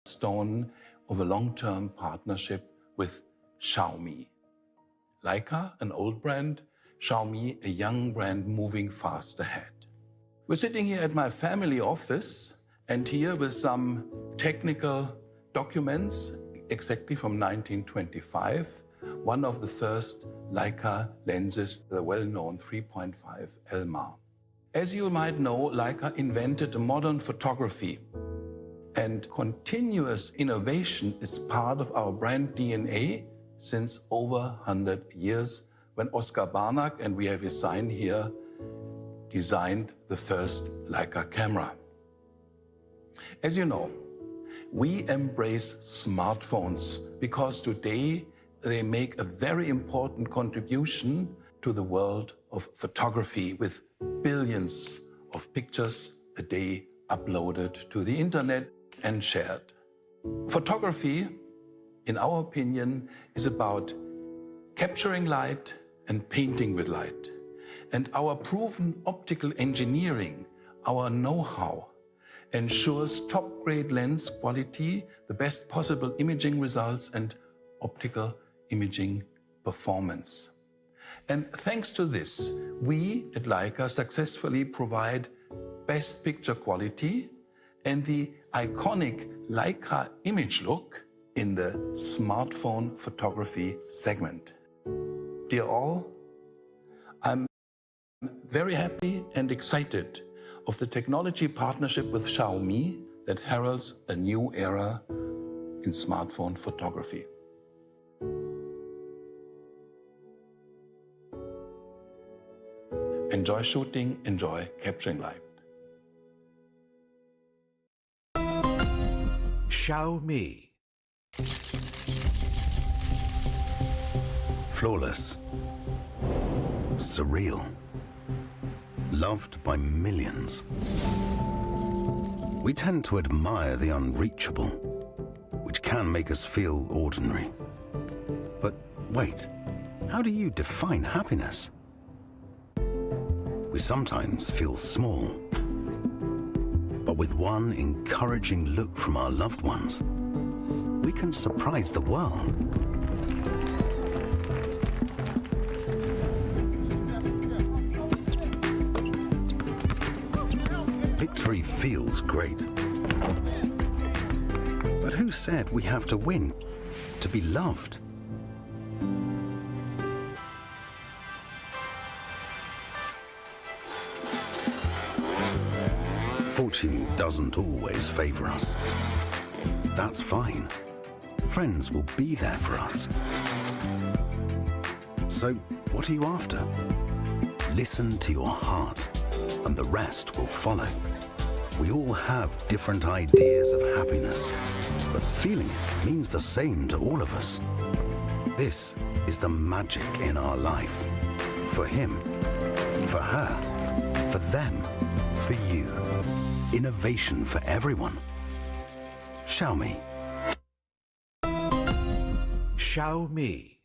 cornerstone of a long-term partnership with Xiaomi. Leica, an old brand, Xiaomi, a young brand moving fast ahead. We're sitting here at my family office and here with some technical documents exactly from 1925, one of the first Leica lenses, the well-known 3.5 Elmar. As you might know, Leica invented modern photography, and continuous innovation is part of our brand DNA since over 100 years, when Oskar Barnack, and we have his sign here, designed the first Leica camera. As you know, we embrace smartphones because today they make a very important contribution to the world of photography, with billions of pictures a day uploaded to the internet and shared. Photography, in our opinion, is about capturing light and painting with light. And our proven optical engineering, our know-how, ensures top-grade lens quality, the best possible imaging results, and optical imaging performance. And thanks to this, we at Leica successfully provide best picture quality and the iconic Leica image look in the smartphone photography segment. Dear all, I'm very happy and excited of the technology partnership with Xiaomi that heralds a new era in smartphone photography. Enjoy shooting, enjoy capturing light. Xiaomi. Flawless. Surreal. Loved by millions. We tend to admire the unreachable, which can make us feel ordinary. But wait, how do you define happiness? We sometimes feel small, but with one encouraging look from our loved ones, we can surprise the world. Victory feels great. But who said we have to win to be loved? Fortune doesn't always favor us. That's fine. Friends will be there for us. So, what are you after? Listen to your heart, and the rest will follow. We all have different ideas of happiness, but feeling it means the same to all of us. This is the magic in our life. For him, for her, for them, for you. Innovation for everyone. Xiaomi. Xiaomi.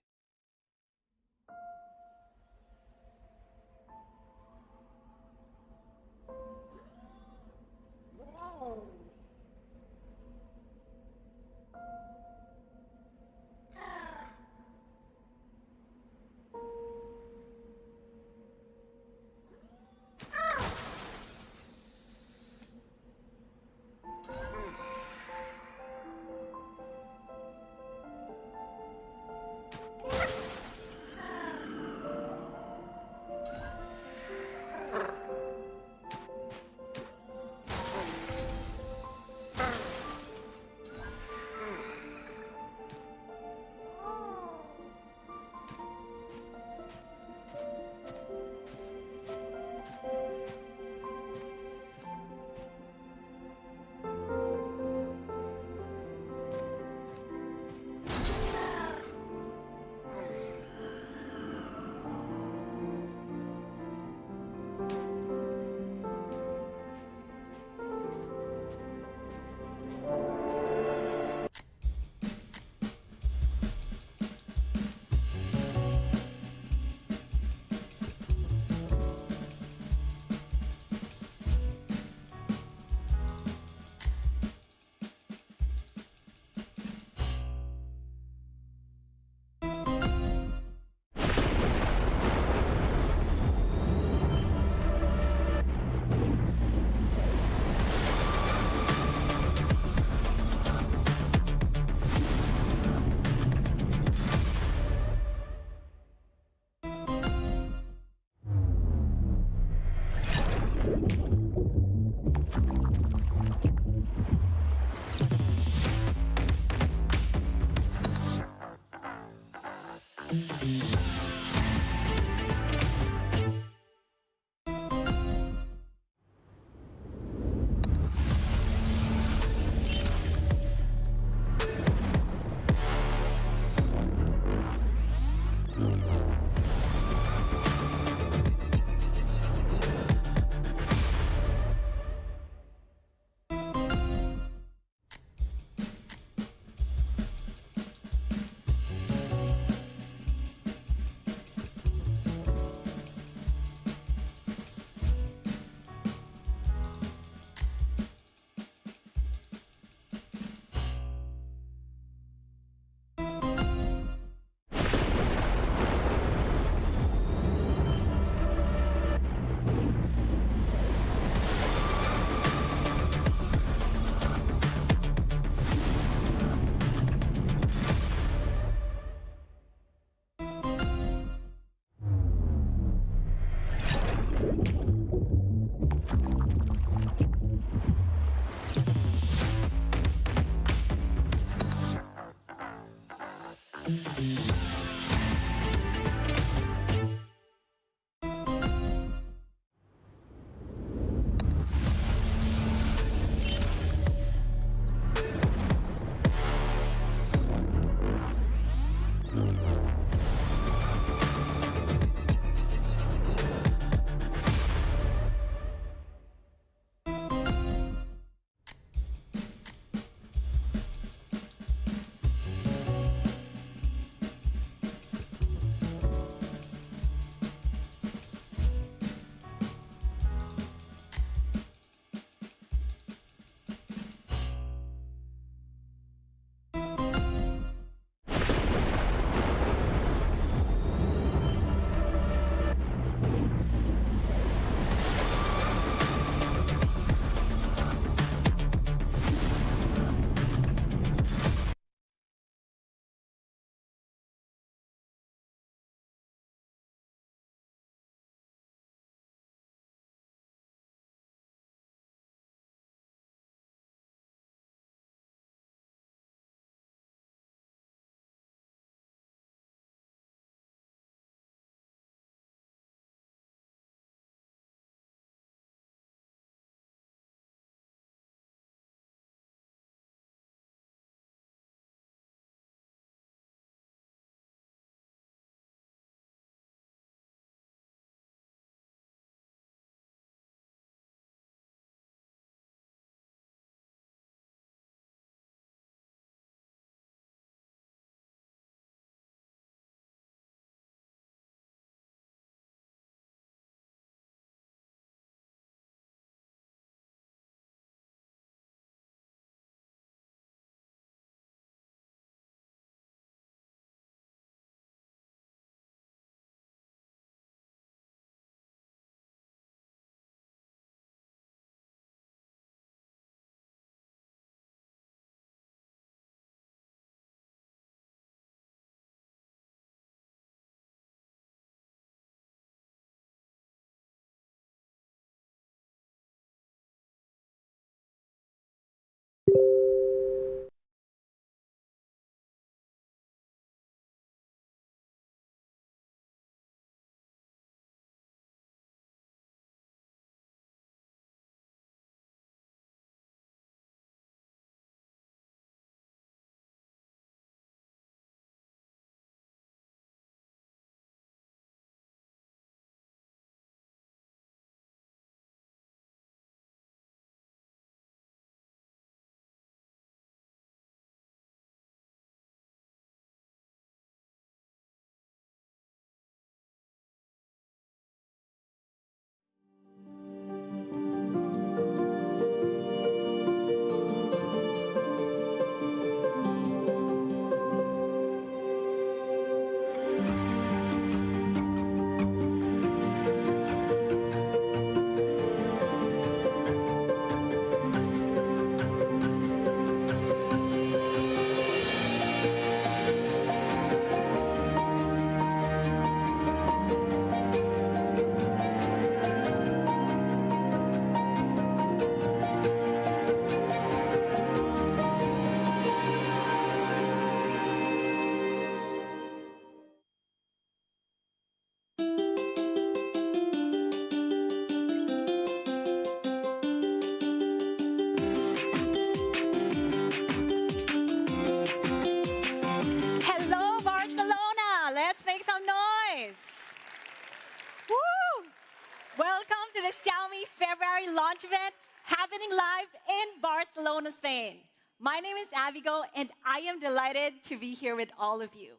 My name is Abigail, and I am delighted to be here with all of you.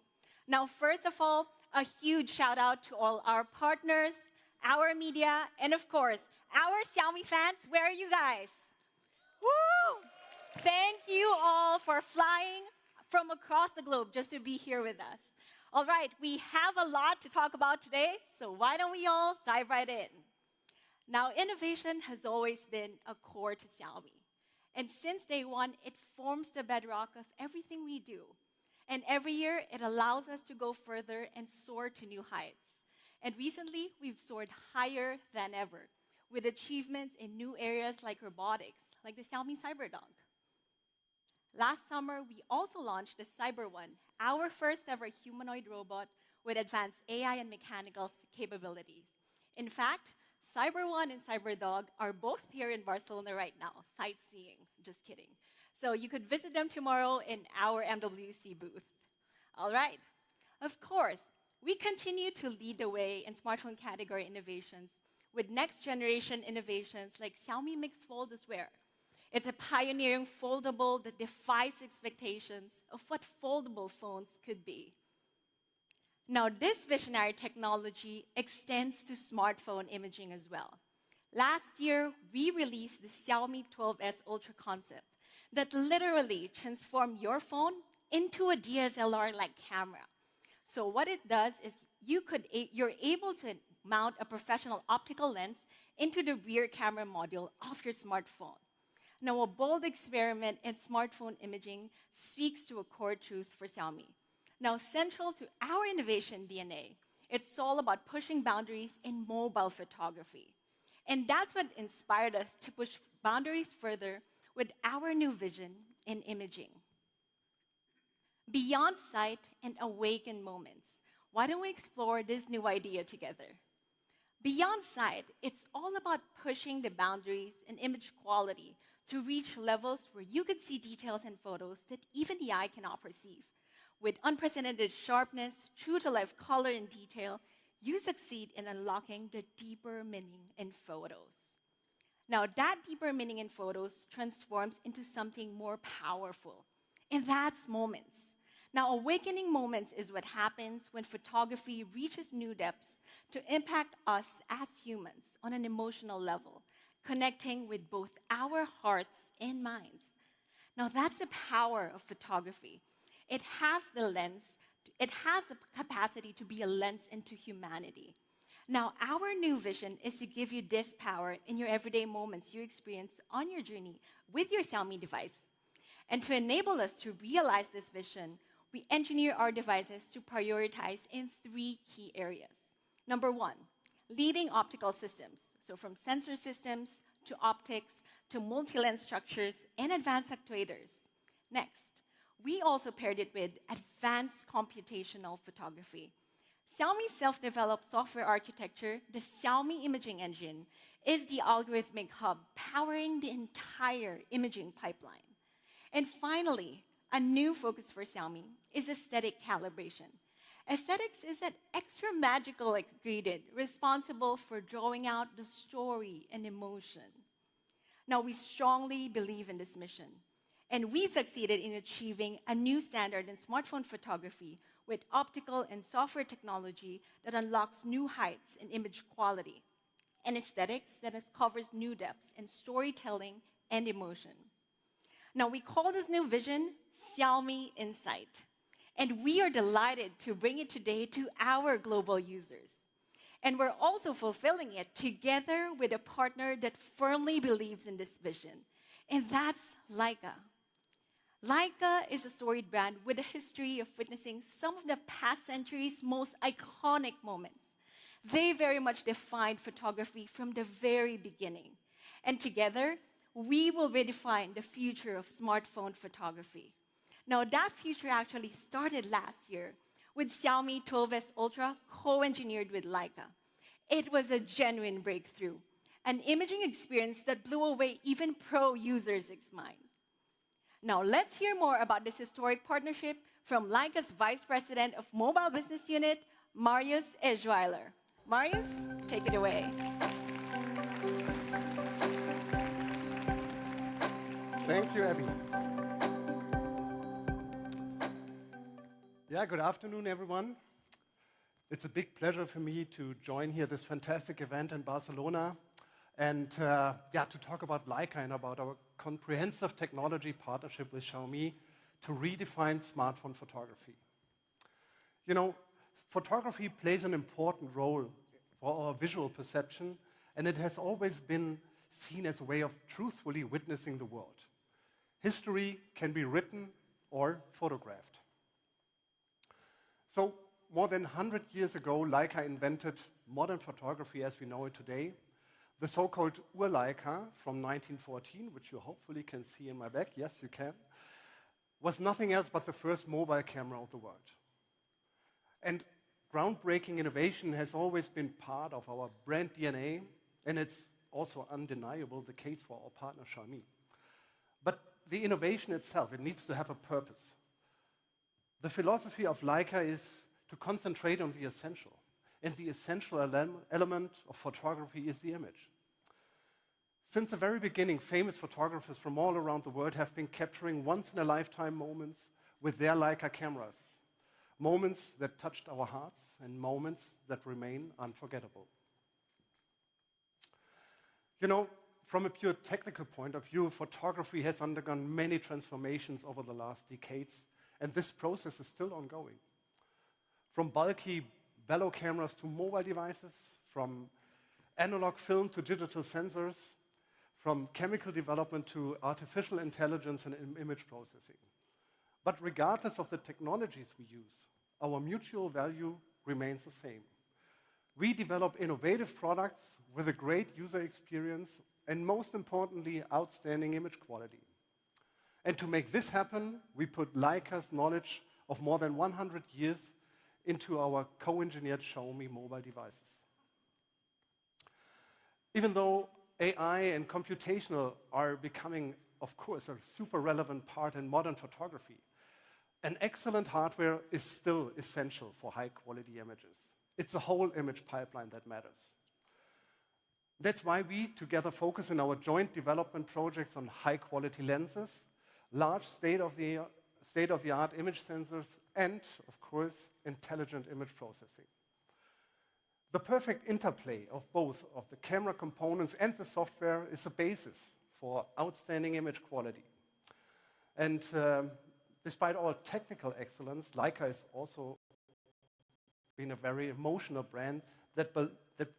Now, first of all, a huge shout out to all our partners, our media, and of course, our Xiaomi fans. Where are you guys? Woo! Thank you all for flying from across the globe just to be here with us. All right, we have a lot to talk about today, so why don't we all dive right in? Now, innovation has always been a core to Xiaomi. And since day one, it forms the bedrock of everything we do. And every year, it allows us to go further and soar to new heights. And recently, we've soared higher than ever, with achievements in new areas like robotics, like the Xiaomi CyberDog. Last summer, we also launched the Cyber One, our first ever humanoid robot with advanced AI and mechanical capabilities. In fact, Cyber One and CyberDog are both here in Barcelona right now, sightseeing. Just kidding. So you could visit them tomorrow in our MWC booth. All right. Of course, we continue to lead the way in smartphone category innovations with next generation innovations like Xiaomi Mix Fold as well. It's a pioneering foldable that defies expectations of what foldable phones could be. Now, this visionary technology extends to smartphone imaging as well. Last year, we released the Xiaomi 12S Ultra concept that literally transformed your phone into a DSLR-like camera. So what it does is you're able to mount a professional optical lens into the rear camera module of your smartphone. Now, a bold experiment in smartphone imaging speaks to a core truth for Xiaomi. Now, central to our innovation DNA, it's all about pushing boundaries in mobile photography. And that's what inspired us to push boundaries further with our new vision in imaging. Beyond sight and awakened moments, why don't we explore this new idea together? Beyond sight, it's all about pushing the boundaries in image quality to reach levels where you can see details in photos that even the eye cannot perceive. With unprecedented sharpness, true-to-life color and detail, you succeed in unlocking the deeper meaning in photos. Now, that deeper meaning in photos transforms into something more powerful, and that's moments. Now, awakening moments is what happens when photography reaches new depths to impact us as humans on an emotional level, connecting with both our hearts and minds. Now, that's the power of photography. It has the capacity to be a lens into humanity. Now, our new vision is to give you this power in your everyday moments you experience on your journey with your Xiaomi device. And to enable us to realize this vision, we engineer our devices to prioritize in 3 key areas. Number 1, leading optical systems. So from sensor systems to optics to multi-lens structures and advanced actuators. Next, we also paired it with advanced computational photography. Xiaomi's self-developed software architecture, the Xiaomi Imaging Engine, is the algorithmic hub powering the entire imaging pipeline. And finally, a new focus for Xiaomi is aesthetic calibration. Aesthetics is that extra magical ingredient responsible for drawing out the story and emotion. Now, we strongly believe in this mission, and we've succeeded in achieving a new standard in smartphone photography with optical and software technology that unlocks new heights in image quality, and aesthetics that covers new depths in storytelling and emotion. Now, we call this new vision Xiaomi Insight, and we are delighted to bring it today to our global users. And we're also fulfilling it together with a partner that firmly believes in this vision, and that's Leica. Leica is a storied brand with a history of witnessing some of the past century's most iconic moments. They very much defined photography from the very beginning. And together, we will redefine the future of smartphone photography. Now, that future actually started last year with Xiaomi 12S Ultra co-engineered with Leica. It was a genuine breakthrough, an imaging experience that blew away even pro users' mind. Now, let's hear more about this historic partnership from Leica's Vice President of Mobile Business Unit, Marius Eschweiler. Marius, take it away. Thank you, Abby. Yeah, good afternoon, everyone. It's a big pleasure for me to join here this fantastic event in Barcelona and to talk about Leica and about our comprehensive technology partnership with Xiaomi to redefine smartphone photography. You know, photography plays an important role for our visual perception, and it has always been seen as a way of truthfully witnessing the world. History can be written or photographed. So, more than 100 years ago, Leica invented modern photography as we know it today. The so-called Ur-Leica from 1914, which you hopefully can see in my back, yes, you can, was nothing else but the first mobile camera of the world. And groundbreaking innovation has always been part of our brand DNA, and it's also undeniable the case for our partner Xiaomi. But the innovation itself, it needs to have a purpose. The philosophy of Leica is to concentrate on the essential. And the essential element of photography is the image. Since the very beginning, famous photographers from all around the world have been capturing once-in-a-lifetime moments with their Leica cameras. Moments that touched our hearts and moments that remain unforgettable. You know, from a pure technical point of view, photography has undergone many transformations over the last decades, and this process is still ongoing. From bulky bellow cameras to mobile devices, from analog film to digital sensors, from chemical development to artificial intelligence and image processing. But regardless of the technologies we use, our mutual value remains the same. We develop innovative products with a great user experience and, most importantly, outstanding image quality. And to make this happen, we put Leica's knowledge of more than 100 years into our co-engineered Xiaomi mobile devices. Even though AI and computational are becoming, of course, a super relevant part in modern photography, an excellent hardware is still essential for high-quality images. It's the whole image pipeline that matters. That's why we together focus in our joint development projects on high-quality lenses, large state-of-the-art image sensors, and, of course, intelligent image processing. The perfect interplay of both of the camera components and the software is the basis for outstanding image quality. And despite all technical excellence, Leica has also been a very emotional brand that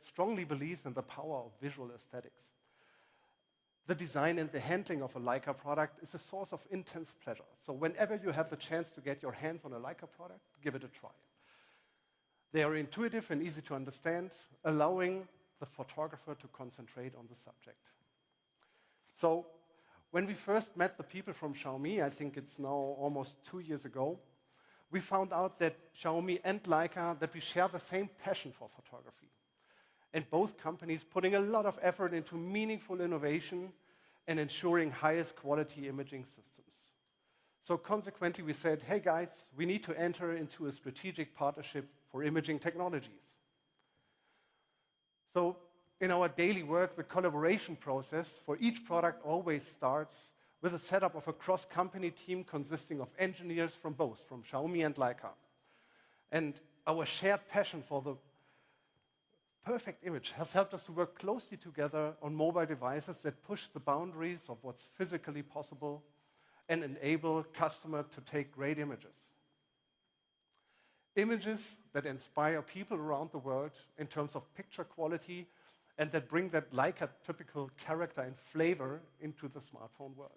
strongly believes in the power of visual aesthetics. The design and the handling of a Leica product is a source of intense pleasure. So whenever you have the chance to get your hands on a Leica product, give it a try. They are intuitive and easy to understand, allowing the photographer to concentrate on the subject. So when we first met the people from Xiaomi, I think it's now almost 2 years ago, we found out that Xiaomi and Leica, that we share the same passion for photography. And both companies putting a lot of effort into meaningful innovation and ensuring highest quality imaging systems. So consequently, we said, hey guys, we need to enter into a strategic partnership for imaging technologies. So in our daily work, the collaboration process for each product always starts with a setup of a cross-company team consisting of engineers from both, from Xiaomi and Leica. And our shared passion for the perfect image has helped us to work closely together on mobile devices that push the boundaries of what's physically possible and enable customers to take great images. Images that inspire people around the world in terms of picture quality and that bring that Leica typical character and flavor into the smartphone world.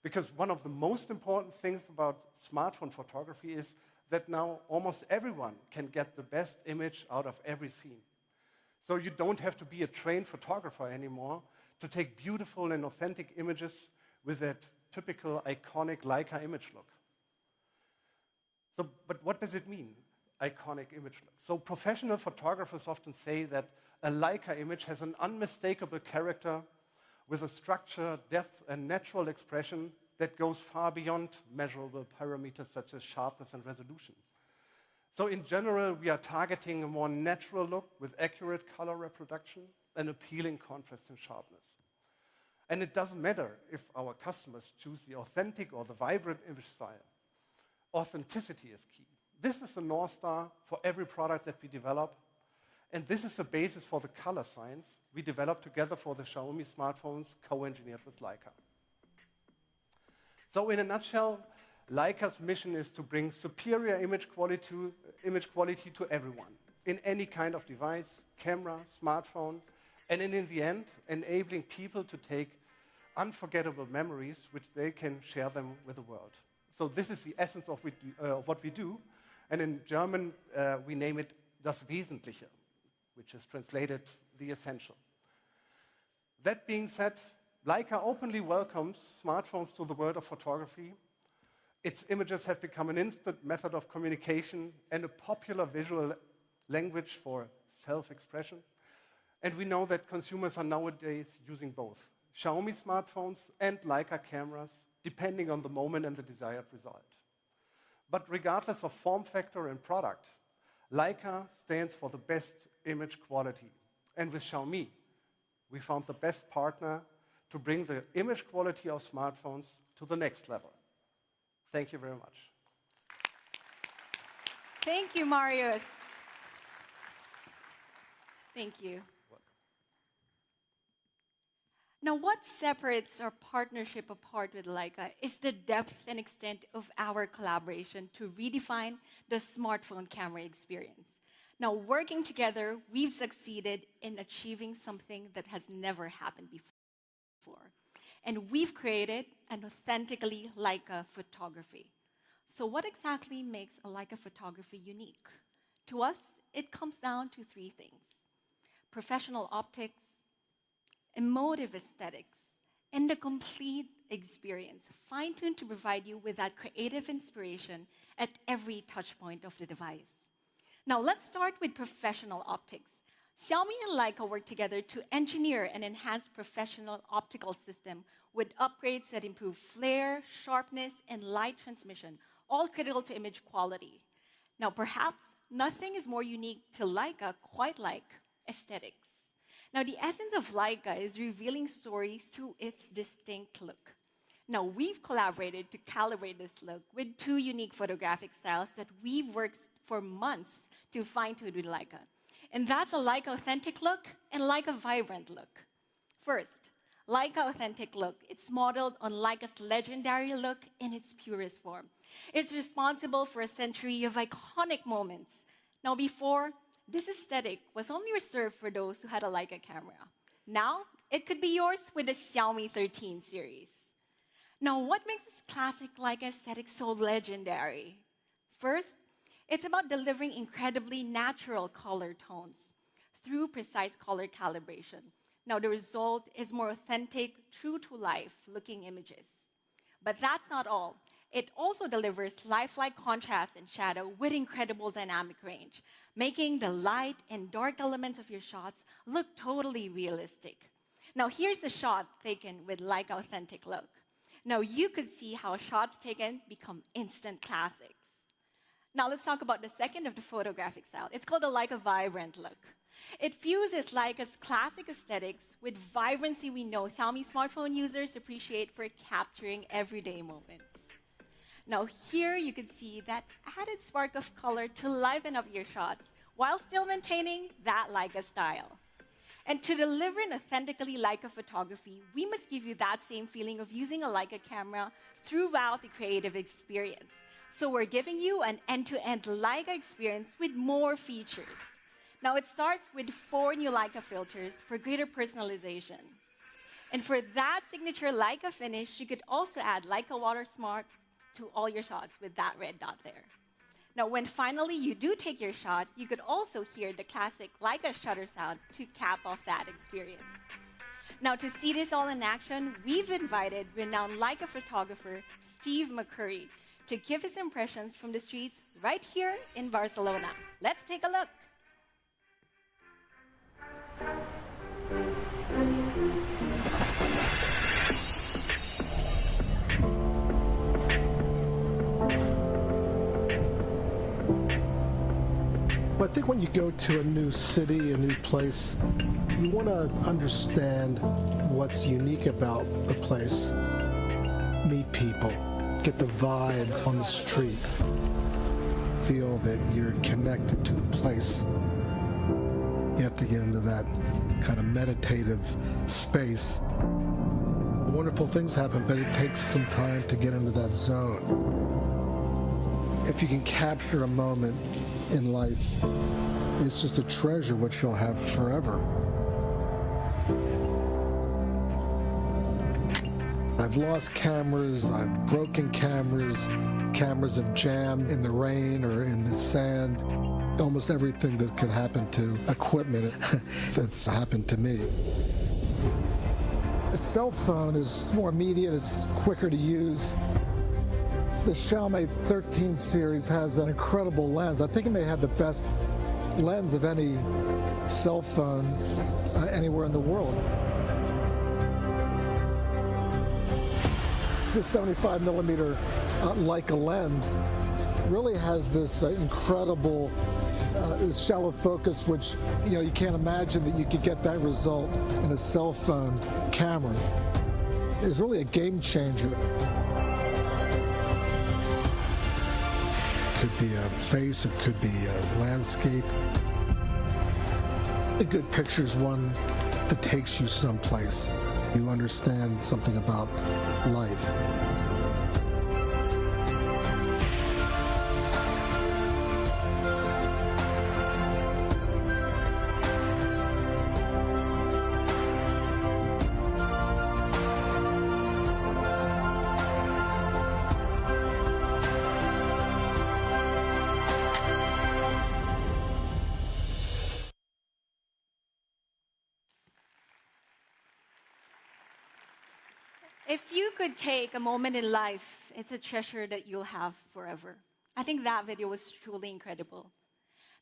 Because one of the most important things about smartphone photography is that now almost everyone can get the best image out of every scene. So you don't have to be a trained photographer anymore to take beautiful and authentic images with that typical iconic Leica image look. So, but what does it mean, iconic image look? So professional photographers often say that a Leica image has an unmistakable character with a structure, depth, and natural expression that goes far beyond measurable parameters such as sharpness and resolution. So in general, we are targeting a more natural look with accurate color reproduction and appealing contrast and sharpness. And it doesn't matter if our customers choose the authentic or the vibrant image style. Authenticity is key. This is the North Star for every product that we develop, and this is the basis for the color science we developed together for the Xiaomi smartphones co-engineered with Leica. So in a nutshell, Leica's mission is to bring superior image quality to everyone, in any kind of device, camera, smartphone, and in the end, enabling people to take unforgettable memories which they can share them with the world. So this is the essence of what we do, and in German we name it das Wesentliche, which is translated the essential. That being said, Leica openly welcomes smartphones to the world of photography. Its images have become an instant method of communication and a popular visual language for self-expression. And we know that consumers are nowadays using both Xiaomi smartphones and Leica cameras, depending on the moment and the desired result. But regardless of form factor and product, Leica stands for the best image quality. And with Xiaomi, we found the best partner to bring the image quality of smartphones to the next level. Thank you very much. Thank you, Marius. Thank you. Now, what separates our partnership apart with Leica is the depth and extent of our collaboration to redefine the smartphone camera experience. Now, working together, we've succeeded in achieving something that has never happened before. And we've created an authentically Leica photography. So what exactly makes a Leica photography unique? To us, it comes down to three things: professional optics, emotive aesthetics, and a complete experience, fine-tuned to provide you with that creative inspiration at every touch point of the device. Now, let's start with professional optics. Xiaomi and Leica work together to engineer and enhance professional optical system with upgrades that improve flare, sharpness, and light transmission, all critical to image quality. Now, perhaps nothing is more unique to Leica quite like aesthetics. Now, the essence of Leica is revealing stories through its distinct look. Now, we've collaborated to calibrate this look with two unique photographic styles that we've worked for months to fine-tune with Leica. And that's a Leica authentic look and Leica vibrant look. First, Leica authentic look. It's modeled on Leica's legendary look in its purest form. It's responsible for a century of iconic moments. Now, before, this aesthetic was only reserved for those who had a Leica camera. Now, it could be yours with the Xiaomi 13 series. Now, what makes this classic Leica aesthetic so legendary? First, it's about delivering incredibly natural color tones through precise color calibration. Now, the result is more authentic, true-to-life looking images. But that's not all. It also delivers lifelike contrast and shadow with incredible dynamic range, making the light and dark elements of your shots look totally realistic. Now, here's a shot taken with Leica authentic look. Now, you could see how shots taken become instant classics. Now, let's talk about the second of the photographic style. It's called the Leica vibrant look. It fuses Leica's classic aesthetics with vibrancy we know Xiaomi smartphone users appreciate for capturing everyday moments. Now, here you can see that added spark of color to liven up your shots while still maintaining that Leica style. And to deliver an authentically Leica photography, we must give you that same feeling of using a Leica camera throughout the creative experience. So we're giving you an end-to-end Leica experience with more features. Now, it starts with 4 new Leica filters for greater personalization. And for that signature Leica finish, you could also add Leica Water Smart to all your shots with that red dot there. Now, when finally you do take your shot, you could also hear the classic Leica shutter sound to cap off that experience. Now, to see this all in action, we've invited renowned Leica photographer Steve McCurry to give his impressions from the streets right here in Barcelona. Let's take a look. Well, I think when you go to a new city, a new place, you want to understand what's unique about the place. Meet people, get the vibe on the street. feel that you're connected to the place. You have to get into that kind of meditative space. Wonderful things happen, but it takes some time to get into that zone. If you can capture a moment in life, it's just a treasure which you'll have forever. I've lost cameras, I've broken cameras, cameras have jammed in the rain or in the sand. Almost everything that could happen to equipment, that's happened to me. The cell phone is more immediate, it's quicker to use. The Xiaomi 13 series has an incredible lens. I think it may have the best lens of any cell phone anywhere in the world. The 75 millimeter Leica lens really has this incredible this shallow focus, which you can't imagine that you could get that result in a cell phone camera. It's really a game changer. Could be a face, it could be a landscape. A good picture is one that takes you someplace. You understand something about life. If you could take a moment in life, it's a treasure that you'll have forever. I think that video was truly incredible.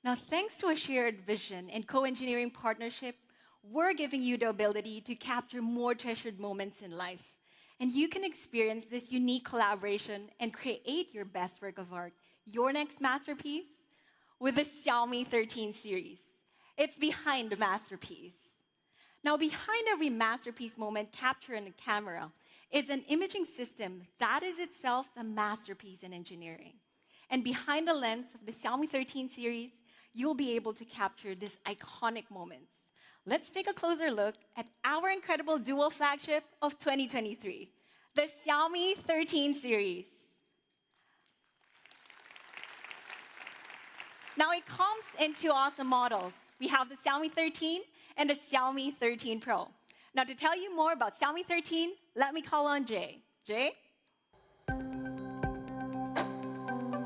Now, thanks to a shared vision and co-engineering partnership, we're giving you the ability to capture more treasured moments in life. And you can experience this unique collaboration and create your best work of art, your next masterpiece, with the Xiaomi 13 series. It's behind the masterpiece. Now, behind every masterpiece moment captured in a camera is an imaging system that is itself a masterpiece in engineering. And behind the lens of the Xiaomi 13 series, you'll be able to capture these iconic moments. Let's take a closer look at our incredible dual flagship of 2023, the Xiaomi 13 series. Now, it comes in two awesome models. We have the Xiaomi 13 and the Xiaomi 13 Pro. Now, to tell you more about Xiaomi 13, let me call on Jay. Jay?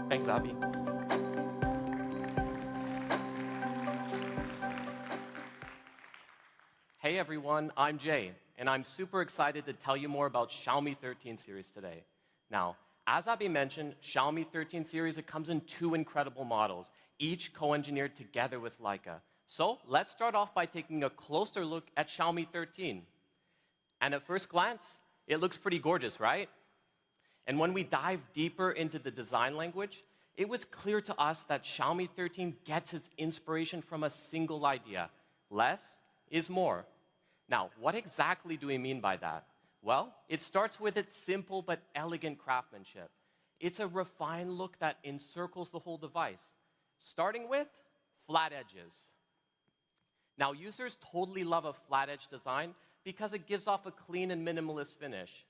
Thanks, Abby. Hey everyone, I'm Jay, and I'm super excited to tell you more about Xiaomi 13 series today. Now, as Abby mentioned, Xiaomi 13 series, it comes in two incredible models, each co-engineered together with Leica. So let's start off by taking a closer look at Xiaomi 13. And at first glance, it looks pretty gorgeous, right? And when we dive deeper into the design language, it was clear to us that Xiaomi 13 gets its inspiration from a single idea: less is more. Now, what exactly do we mean by that? Well, it starts with its simple but elegant craftsmanship. It's a refined look that encircles the whole device, starting with flat edges. Now, users totally love a flat edge design because it gives off a clean and minimalist finish.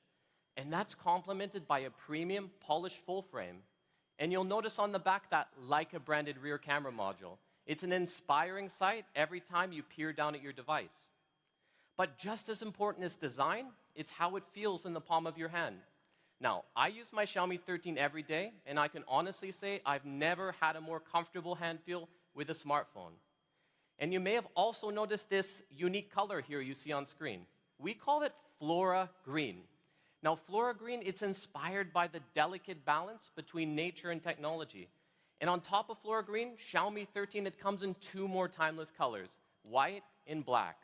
And that's complemented by a premium polished full frame. And you'll notice on the back that Leica branded rear camera module. It's an inspiring sight every time you peer down at your device. But just as important as design, it's how it feels in the palm of your hand. Now, I use my Xiaomi 13 every day, and I can honestly say I've never had a more comfortable hand feel with a smartphone. And you may have also noticed this unique color here you see on screen. We call it Flora Green. Now, Flora Green, it's inspired by the delicate balance between nature and technology. And on top of Flora Green, Xiaomi 13, it comes in two more timeless colors, white and black.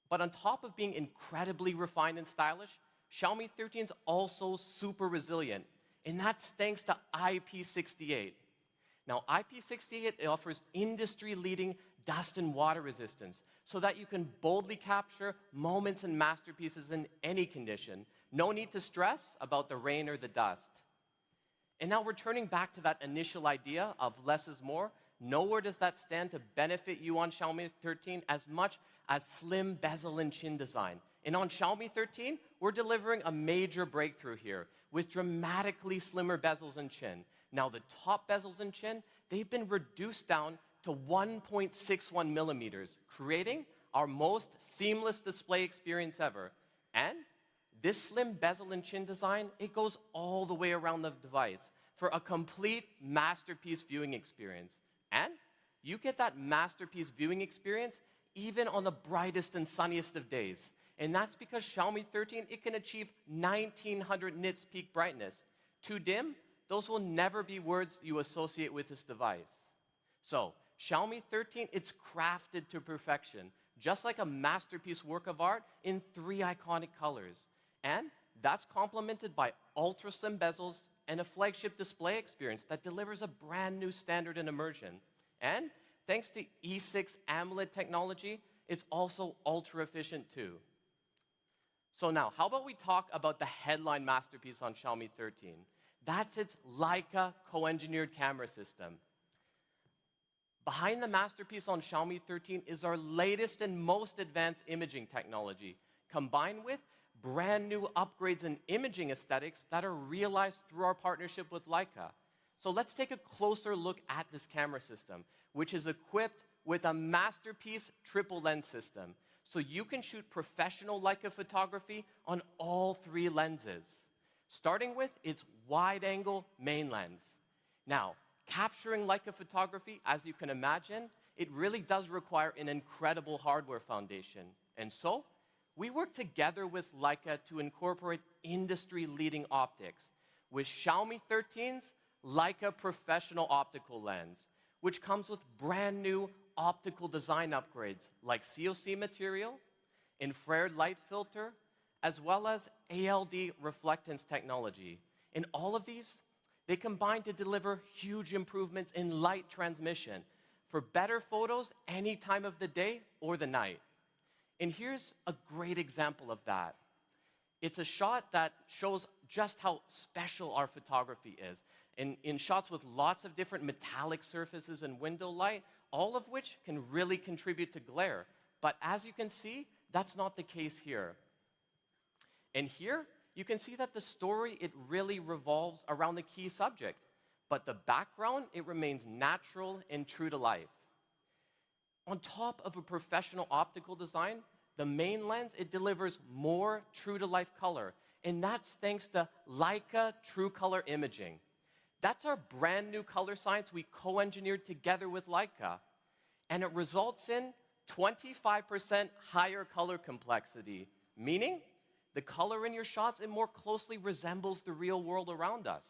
But on top of being incredibly refined and stylish, Xiaomi 13 is also super resilient, and that's thanks to IP68. Now, IP68 offers industry-leading dust and water resistance so that you can boldly capture moments and masterpieces in any condition. No need to stress about the rain or the dust. And now returning back to that initial idea of less is more, nowhere does that stand to benefit you on Xiaomi 13 as much as slim bezel and chin design. And on Xiaomi 13, we're delivering a major breakthrough here with dramatically slimmer bezels and chin. Now the top bezels and chin, they've been reduced down to 1.61 millimeters, creating our most seamless display experience ever. And this slim bezel and chin design, it goes all the way around the device for a complete masterpiece viewing experience. And you get that masterpiece viewing experience even on the brightest and sunniest of days. And that's because Xiaomi 13, it can achieve 1900 nits peak brightness. Too dim, those will never be words you associate with this device. So, Xiaomi 13, it's crafted to perfection, just like a masterpiece work of art in 3 iconic colors. And that's complemented by ultra-slim bezels and a flagship display experience that delivers a brand new standard in immersion. And thanks to E6 AMOLED technology, it's also ultra-efficient too. So now, how about we talk about the headline masterpiece on Xiaomi 13? That's its Leica co-engineered camera system. Behind the masterpiece on Xiaomi 13 is our latest and most advanced imaging technology, combined with brand new upgrades in imaging aesthetics that are realized through our partnership with Leica. So let's take a closer look at this camera system, which is equipped with a masterpiece triple lens system. So you can shoot professional Leica photography on all 3 lenses, starting with its wide-angle main lens. Now, capturing Leica photography, as you can imagine, it really does require an incredible hardware foundation. And so, we work together with Leica to incorporate industry-leading optics with Xiaomi 13's Leica Professional Optical Lens, which comes with brand new optical design upgrades like COC material, infrared light filter, as well as ALD reflectance technology. And all of these, they combine to deliver huge improvements in light transmission for better photos any time of the day or the night. And here's a great example of that. It's a shot that shows just how special our photography is. In shots with lots of different metallic surfaces and window light, all of which can really contribute to glare. But as you can see, that's not the case here. And here, you can see that the story, it really revolves around the key subject. But the background, it remains natural and true to life. On top of a professional optical design, the main lens, it delivers more true-to-life color. And that's thanks to Leica True Color Imaging. That's our brand new color science we co-engineered together with Leica. And it results in 25% higher color complexity, meaning the color in your shots, it more closely resembles the real world around us.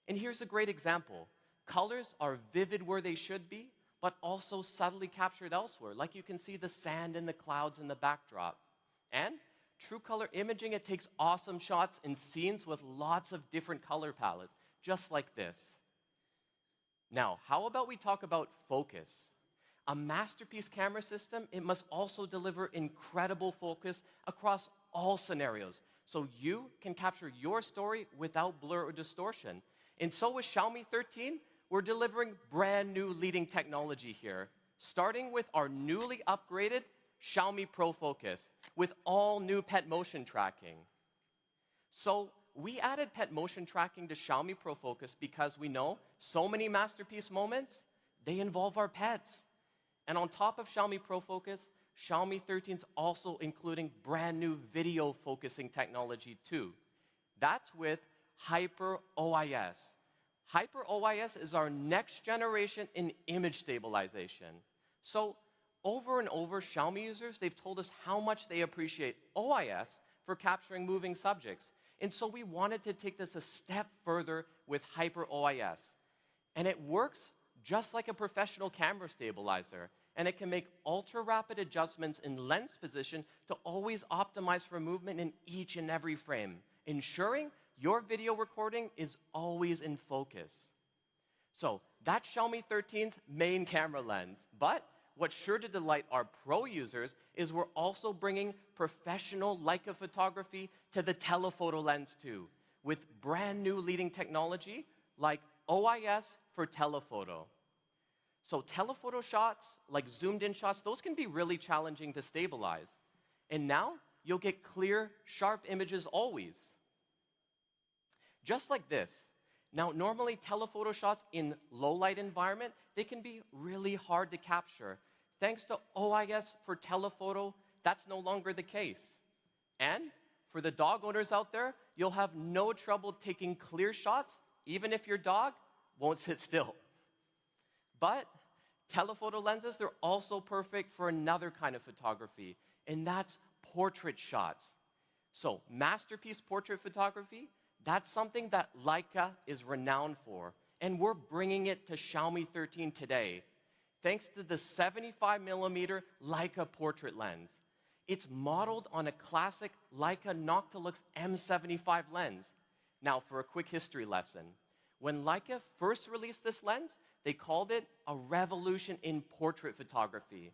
And here's a great example. Colors are vivid where they should be, but also subtly captured elsewhere, like you can see the sand and the clouds in the backdrop. And True Color Imaging, it takes awesome shots in scenes with lots of different color palettes, just like this. Now, how about we talk about focus? A masterpiece camera system, it must also deliver incredible focus across all scenarios, so you can capture your story without blur or distortion. And so with Xiaomi 13, we're delivering brand new leading technology here, starting with our newly upgraded Xiaomi Pro Focus with all new pet motion tracking. So we added pet motion tracking to Xiaomi Pro Focus because we know so many masterpiece moments, they involve our pets. And on top of Xiaomi Pro Focus, Xiaomi 13 is also including brand new video focusing technology too. That's with Hyper OIS. Hyper OIS is our next generation in image stabilization. So over and over, Xiaomi users, they've told us how much they appreciate OIS for capturing moving subjects. And so we wanted to take this a step further with Hyper OIS. And it works just like a professional camera stabilizer. And it can make ultra-rapid adjustments in lens position to always optimize for movement in each and every frame, ensuring your video recording is always in focus. So that's Xiaomi 13's main camera lens. But what's sure to delight our pro users is we're also bringing professional Leica photography to the telephoto lens too, with brand new leading technology like OIS for telephoto. So telephoto shots, like zoomed in shots, those can be really challenging to stabilize. And now you'll get clear, sharp images always. Just like this. Now, normally telephoto shots in low light environment, they can be really hard to capture. Thanks to OIS for telephoto, that's no longer the case. And for the dog owners out there, you'll have no trouble taking clear shots, even if your dog won't sit still. But telephoto lenses, they're also perfect for another kind of photography, and that's portrait shots. So masterpiece portrait photography, that's something that Leica is renowned for, and we're bringing it to Xiaomi 13 today, thanks to the 75mm Leica portrait lens. It's modeled on a classic Leica Noctilux M75 lens. Now, for a quick history lesson, when Leica first released this lens, they called it a revolution in portrait photography.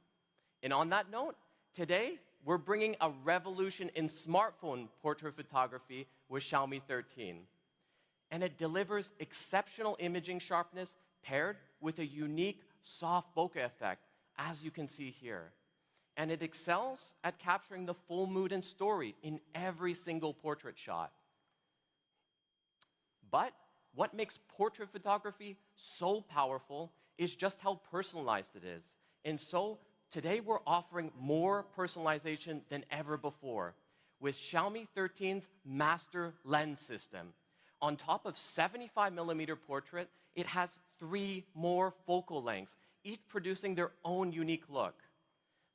And on that note, today, we're bringing a revolution in smartphone portrait photography with Xiaomi 13. And it delivers exceptional imaging sharpness paired with a unique soft bokeh effect, as you can see here. And it excels at capturing the full mood and story in every single portrait shot. But what makes portrait photography so powerful is just how personalized it is. And so today we're offering more personalization than ever before with Xiaomi 13's master lens system. On top of 75mm portrait, it has 3 more focal lengths, each producing their own unique look.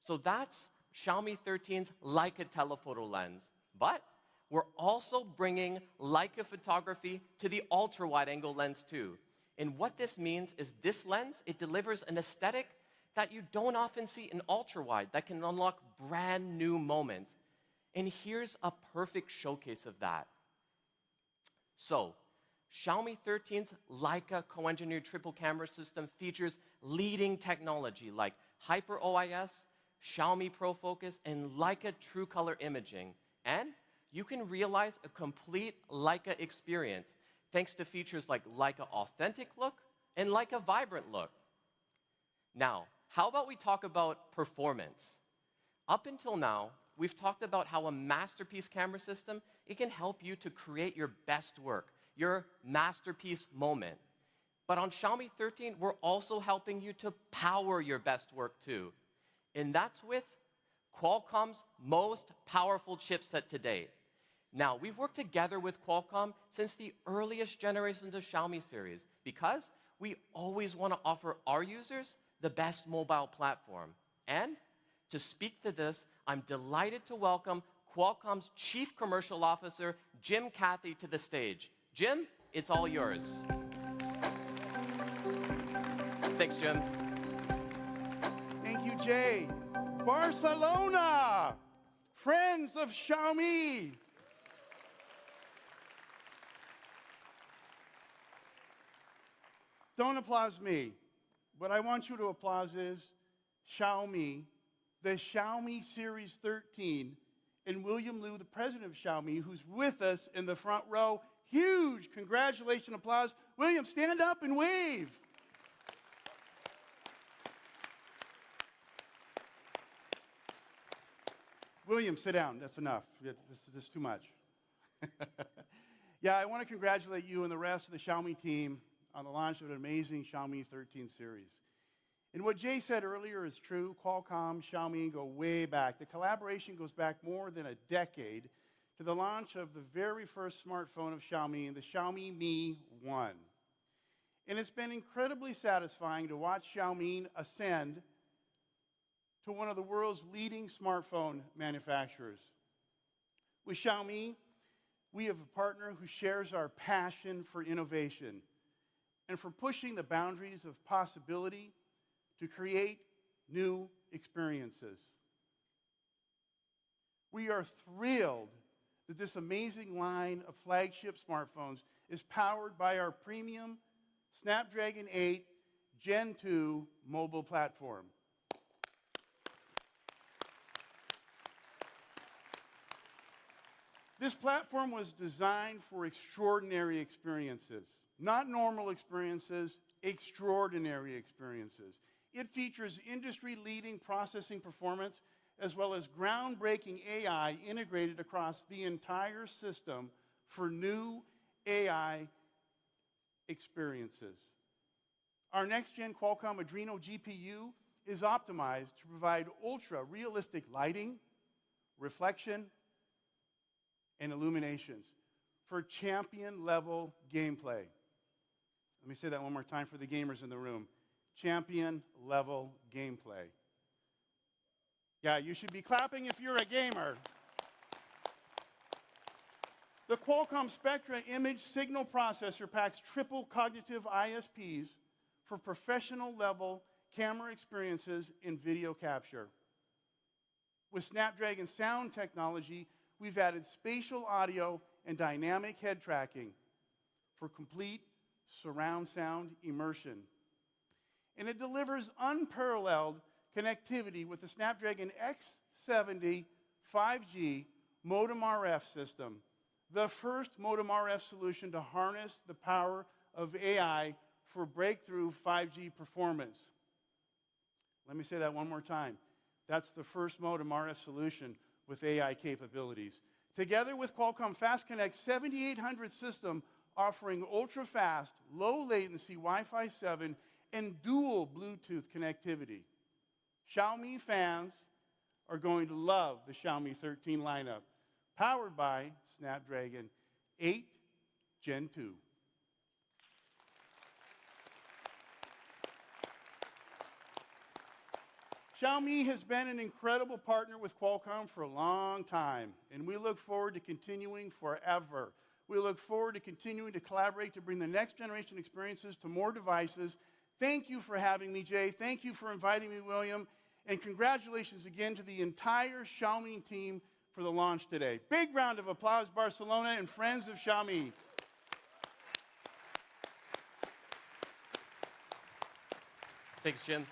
So that's Xiaomi 13's Leica telephoto lens. But we're also bringing Leica photography to the ultra-wide-angle lens too. And what this means is this lens, it delivers an aesthetic that you don't often see in ultra-wide that can unlock brand new moments. And here's a perfect showcase of that. So, Xiaomi 13's Leica co-engineered triple camera system features leading technology like Hyper OIS, Xiaomi Pro Focus, and Leica True Color imaging. And you can realize a complete Leica experience thanks to features like Leica Authentic Look and Leica Vibrant Look. Now, how about we talk about performance? Up until now, we've talked about how a masterpiece camera system, it can help you to create your best work, your masterpiece moment. But on Xiaomi 13, we're also helping you to power your best work too. And that's with Qualcomm's most powerful chipset to date. Now, we've worked together with Qualcomm since the earliest generations of Xiaomi series because we always want to offer our users the best mobile platform. And to speak to this, I'm delighted to welcome Qualcomm's Chief Commercial Officer, Jim Cathy, to the stage. Jim, it's all yours. Thanks, Jim. Thank you, Jay. Barcelona, friends of Xiaomi. Don't applaud me. What I want you to applaud is Xiaomi, the Xiaomi Series 13, and William Liu, the president of Xiaomi, who's with us in the front row. Huge congratulations, applause. William, stand up and wave. William, sit down. That's enough. This is too much. Yeah, I want to congratulate you and the rest of the Xiaomi team on the launch of an amazing Xiaomi 13 series. And what Jay said earlier is true. Qualcomm, Xiaomi go way back. The collaboration goes back more than a decade to the launch of the very first smartphone of Xiaomi, the Xiaomi Mi 1. And it's been incredibly satisfying to watch Xiaomi ascend to one of the world's leading smartphone manufacturers. With Xiaomi, we have a partner who shares our passion for innovation and for pushing the boundaries of possibility to create new experiences. We are thrilled that this amazing line of flagship smartphones is powered by our premium Snapdragon 8 Gen 2 mobile platform. This platform was designed for extraordinary experiences, not normal experiences, extraordinary experiences. It features industry-leading processing performance as well as groundbreaking AI integrated across the entire system for new AI experiences. Our next-gen Qualcomm Adreno GPU is optimized to provide ultra-realistic lighting, reflection, and illuminations for champion-level gameplay. Let me say that one more time for the gamers in the room. Champion-level gameplay. Yeah, you should be clapping if you're a gamer. The Qualcomm Spectra image signal processor packs triple cognitive ISPs for professional-level camera experiences in video capture. With Snapdragon sound technology, we've added spatial audio and dynamic head tracking for complete surround sound immersion. And it delivers unparalleled connectivity with the Snapdragon X70 5G modem RF system, the first modem RF solution to harness the power of AI for breakthrough 5G performance. Let me say that one more time. That's the first modem RF solution with AI capabilities. Together with Qualcomm Fast Connect 7800 system offering ultra-fast, low-latency Wi-Fi 7 and dual Bluetooth connectivity. Xiaomi fans are going to love the Xiaomi 13 lineup, powered by Snapdragon 8 Gen 2. Xiaomi has been an incredible partner with Qualcomm for a long time, and we look forward to continuing forever. We look forward to continuing to collaborate to bring the next generation experiences to more devices. Thank you for having me, Jay. Thank you for inviting me, William. And congratulations again to the entire Xiaomi team for the launch today. Big round of applause, Barcelona and friends of Xiaomi. Thanks, Jim.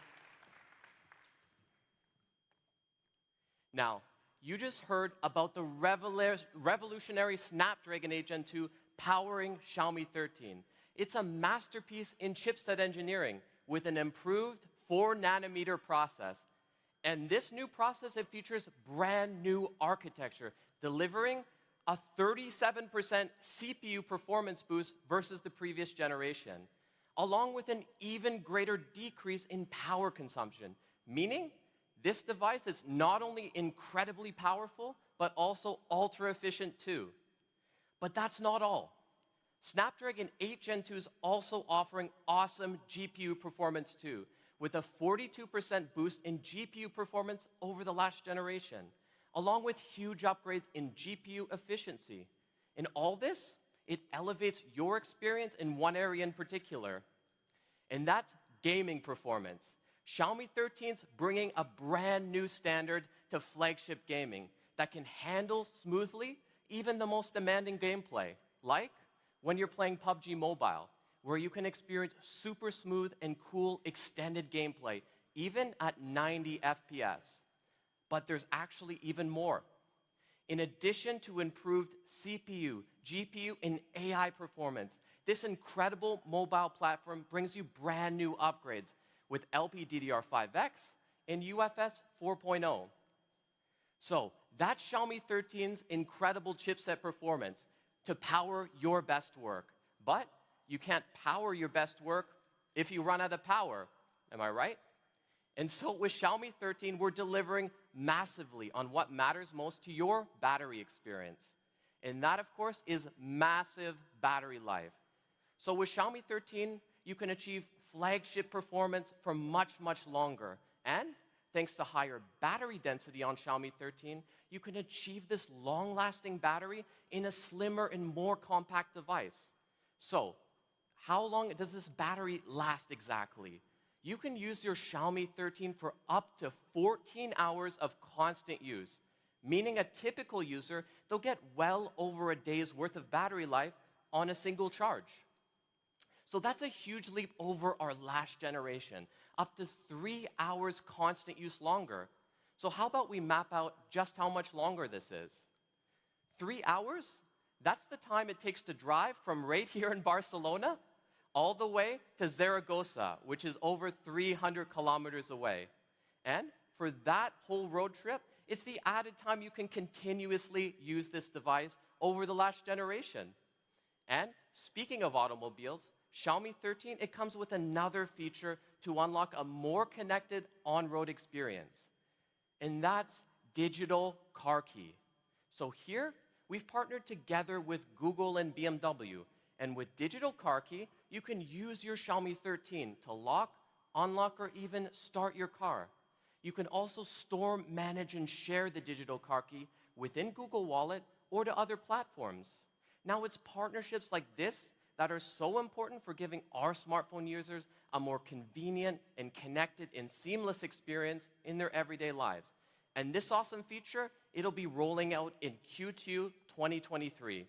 Now, you just heard about the revolutionary Snapdragon 8 Gen 2 powering Xiaomi 13. It's a masterpiece in chipset engineering with an improved 4-nanometer process. And this new process, it features brand new architecture, delivering a 37% CPU performance boost versus the previous generation, along with an even greater decrease in power consumption, meaning this device is not only incredibly powerful, but also ultra efficient too. But that's not all. Snapdragon 8 Gen 2 is also offering awesome GPU performance too, with a 42% boost in GPU performance over the last generation, along with huge upgrades in GPU efficiency. In all this, it elevates your experience in one area in particular, and that's gaming performance. Xiaomi 13's bringing a brand new standard to flagship gaming that can handle smoothly even the most demanding gameplay, like when you're playing PUBG Mobile, where you can experience super smooth and cool extended gameplay, even at 90 FPS. But there's actually even more. In addition to improved CPU, GPU, and AI performance, this incredible mobile platform brings you brand new upgrades with LPDDR5X and UFS 4.0. So that's Xiaomi 13's incredible chipset performance to power your best work. But you can't power your best work if you run out of power. Am I right? And so with Xiaomi 13, we're delivering massively on what matters most to your battery experience. And that, of course, is massive battery life. So with Xiaomi 13, you can achieve flagship performance for much, much longer. And thanks to higher battery density on Xiaomi 13, you can achieve this long-lasting battery in a slimmer and more compact device. So, how long does this battery last exactly? You can use your Xiaomi 13 for up to 14 hours of constant use, meaning a typical user, they'll get well over a day's worth of battery life on a single charge. So that's a huge leap over our last generation, up to 3 hours constant use longer. So how about we map out just how much longer this is? 3 hours? That's the time it takes to drive from right here in Barcelona all the way to Zaragoza, which is over 300 kilometers away. And for that whole road trip, it's the added time you can continuously use this device over the last generation. And speaking of automobiles, Xiaomi 13, it comes with another feature to unlock a more connected on-road experience. And that's digital car key. So here, we've partnered together with Google and BMW. And with digital car key, you can use your Xiaomi 13 to lock, unlock, or even start your car. You can also store, manage, and share the digital car key within Google Wallet or to other platforms. Now, it's partnerships like this that are so important for giving our smartphone users a more convenient and connected and seamless experience in their everyday lives. And this awesome feature, it'll be rolling out in Q2 2023.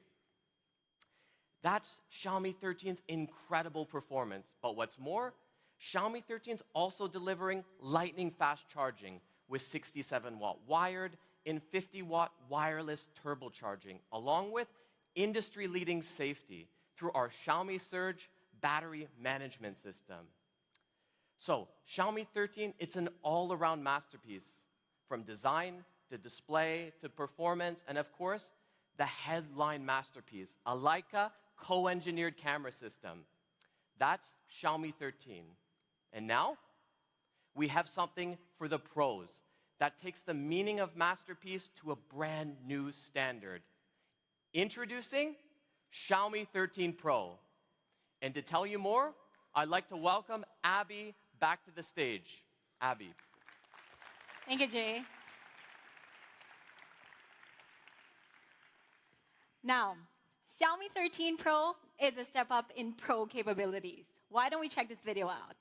That's Xiaomi 13's incredible performance. But what's more, Xiaomi 13 is also delivering lightning fast charging with 67-watt wired and 50-watt wireless turbocharging, along with industry-leading safety through our Xiaomi Surge battery management system. So, Xiaomi 13, it's an all-around masterpiece, from design to display to performance, and of course, the headline masterpiece, a Leica co-engineered camera system. That's Xiaomi 13. And now, we have something for the pros that takes the meaning of masterpiece to a brand new standard. Introducing Xiaomi 13 Pro. And to tell you more, I'd like to welcome Abby back to the stage. Abby. Thank you, Jay. Now, Xiaomi 13 Pro is a step up in Pro capabilities. Why don't we check this video out?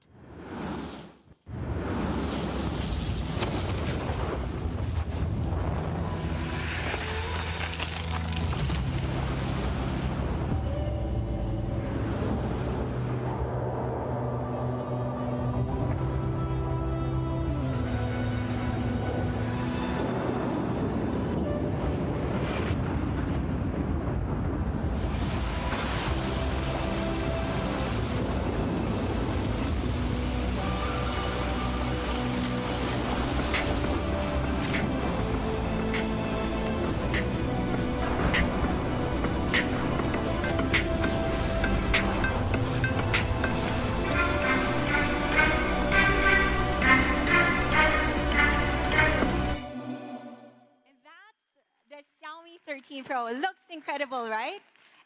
The Xiaomi 13 Pro looks incredible, right?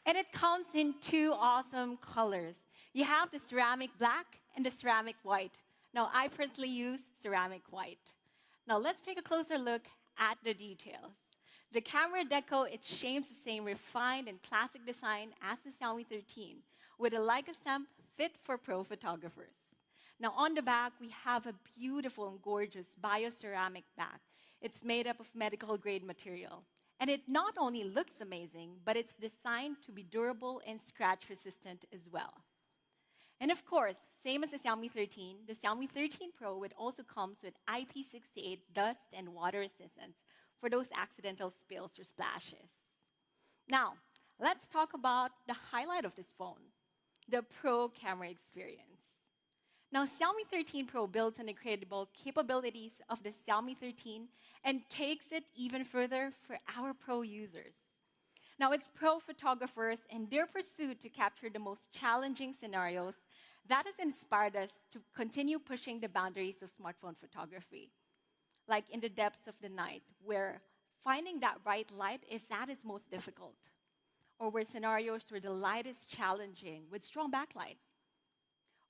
And it comes in two awesome colors. You have the ceramic black and the ceramic white. Now, I personally use ceramic white. Now, let's take a closer look at the details. The camera deco, it shames the same refined and classic design as the Xiaomi 13, with a Leica stamp fit for pro photographers. Now, on the back, we have a beautiful and gorgeous bioceramic back. It's made up of medical-grade material. And it not only looks amazing, but it's designed to be durable and scratch-resistant as well. And of course, same as the Xiaomi 13, the Xiaomi 13 Pro also comes with IP68 dust and water resistance for those accidental spills or splashes. Now, let's talk about the highlight of this phone, the Pro camera experience. Now, Xiaomi 13 Pro builds on the incredible capabilities of the Xiaomi 13 and takes it even further for our Pro users. Now, it's Pro photographers and their pursuit to capture the most challenging scenarios that has inspired us to continue pushing the boundaries of smartphone photography. Like in the depths of the night, where finding that right light is at its most difficult, or where scenarios where the light is challenging with strong backlight,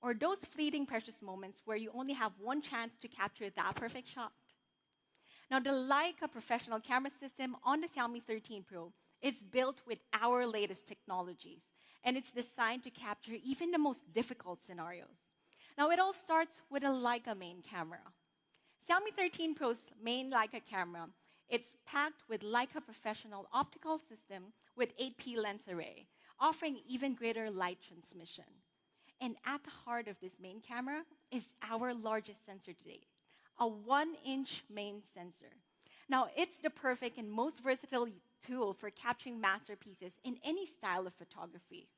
or those fleeting precious moments where you only have one chance to capture that perfect shot. Now, the Leica professional camera system on the Xiaomi 13 Pro is built with our latest technologies, and it's designed to capture even the most difficult scenarios. Now, it all starts with a Leica main camera. Xiaomi 13 Pro's main Leica camera, it's packed with Leica professional optical system with 8P lens array, offering even greater light transmission. And at the heart of this main camera is our largest sensor to date, a 1-inch main sensor. Now, it's the perfect and most versatile tool for capturing masterpieces in any style of photography.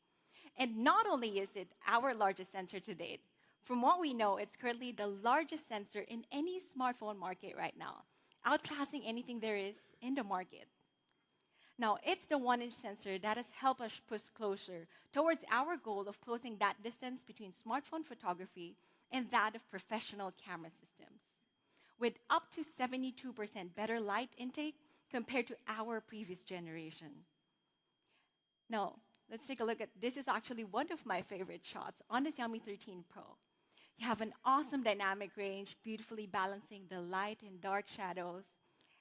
And not only is it our largest sensor to date, from what we know, it's currently the largest sensor in any smartphone market right now, outclassing anything there is in the market. Now, it's the 1-inch sensor that has helped us push closer towards our goal of closing that distance between smartphone photography and that of professional camera systems, with up to 72% better light intake compared to our previous generation. Now, let's take a look at this. Is actually one of my favorite shots on the Xiaomi 13 Pro. You have an awesome dynamic range, beautifully balancing the light and dark shadows.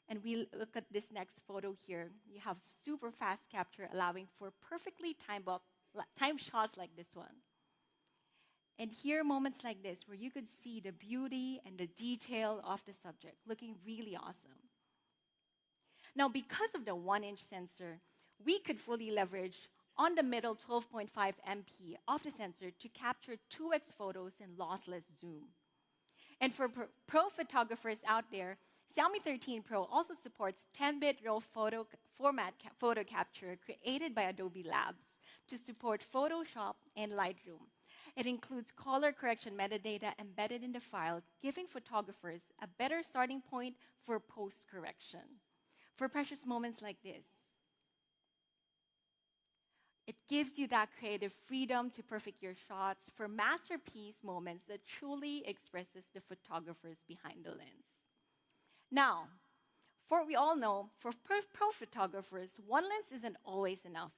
And we look at this next photo here. You have super fast capture, allowing for perfectly timed shots like this one. And here, moments like this, where you could see the beauty and the detail of the subject, looking really awesome. Now, because of the 1-inch sensor, we could fully leverage on the middle 12.5 MP of the sensor to capture 2x photos in lossless zoom. And for pro photographers out there, Xiaomi 13 Pro also supports 10-bit RAW format photo capture created by Adobe Labs to support Photoshop and Lightroom. It includes color correction metadata embedded in the file, giving photographers a better starting point for post-correction. For precious moments like this, it gives you that creative freedom to perfect your shots for masterpiece moments that truly expresses the photographers behind the lens. Now, for we all know, for pro photographers, one lens isn't always enough.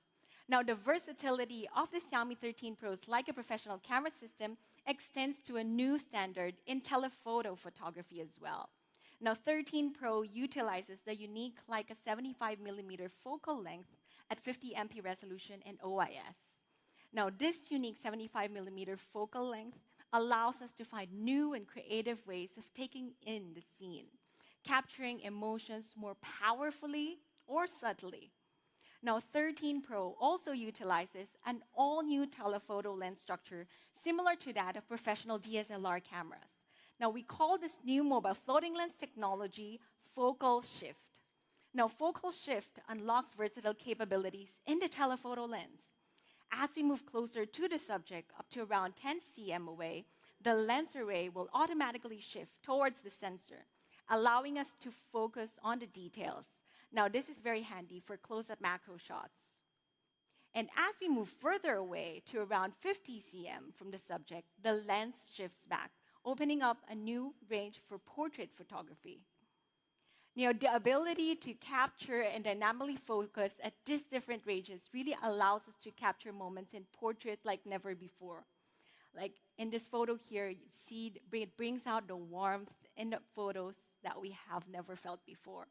Now, the versatility of the Xiaomi 13 Pro's Leica professional camera system extends to a new standard in telephoto photography as well. Now, 13 Pro utilizes the unique Leica 75mm focal length at 50 MP resolution and OIS. Now, this unique 75mm focal length allows us to find new and creative ways of taking in the scene, capturing emotions more powerfully or subtly. Now, 13 Pro also utilizes an all-new telephoto lens structure similar to that of professional DSLR cameras. Now, we call this new mobile floating lens technology focal shift. Now, focal shift unlocks versatile capabilities in the telephoto lens. As we move closer to the subject, up to around 10 cm away, the lens array will automatically shift towards the sensor, allowing us to focus on the details. Now, this is very handy for close-up macro shots. And as we move further away to around 50 cm from the subject, the lens shifts back, opening up a new range for portrait photography. The ability to capture and dynamically focus at these different ranges really allows us to capture moments in portrait like never before. Like in this photo here, you see it brings out the warmth in the photos that we have never felt before.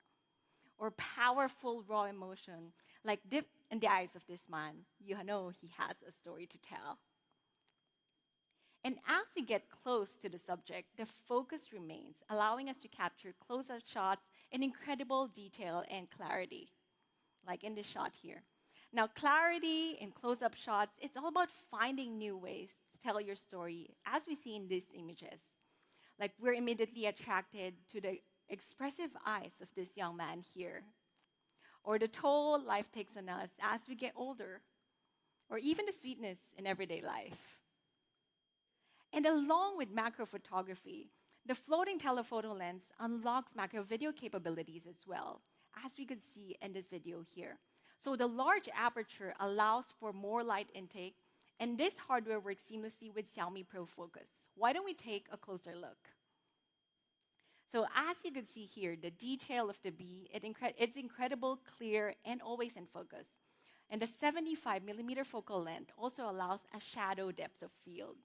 Or powerful raw emotion, like dip in the eyes of this man. You know he has a story to tell. And as we get close to the subject, the focus remains, allowing us to capture close-up shots in incredible detail and clarity, like in this shot here. Now, clarity in close-up shots, it's all about finding new ways to tell your story, as we see in these images. Like, we're immediately attracted to the expressive eyes of this young man here, or the toll life takes on us as we get older, or even the sweetness in everyday life. And along with macro photography, the floating telephoto lens unlocks macro video capabilities as well, as we could see in this video here. So the large aperture allows for more light intake, and this hardware works seamlessly with Xiaomi Pro Focus. Why don't we take a closer look? So as you can see here, the detail of the bee, it's incredible, clear, and always in focus. And the 75mm focal length also allows a shadow depth of field.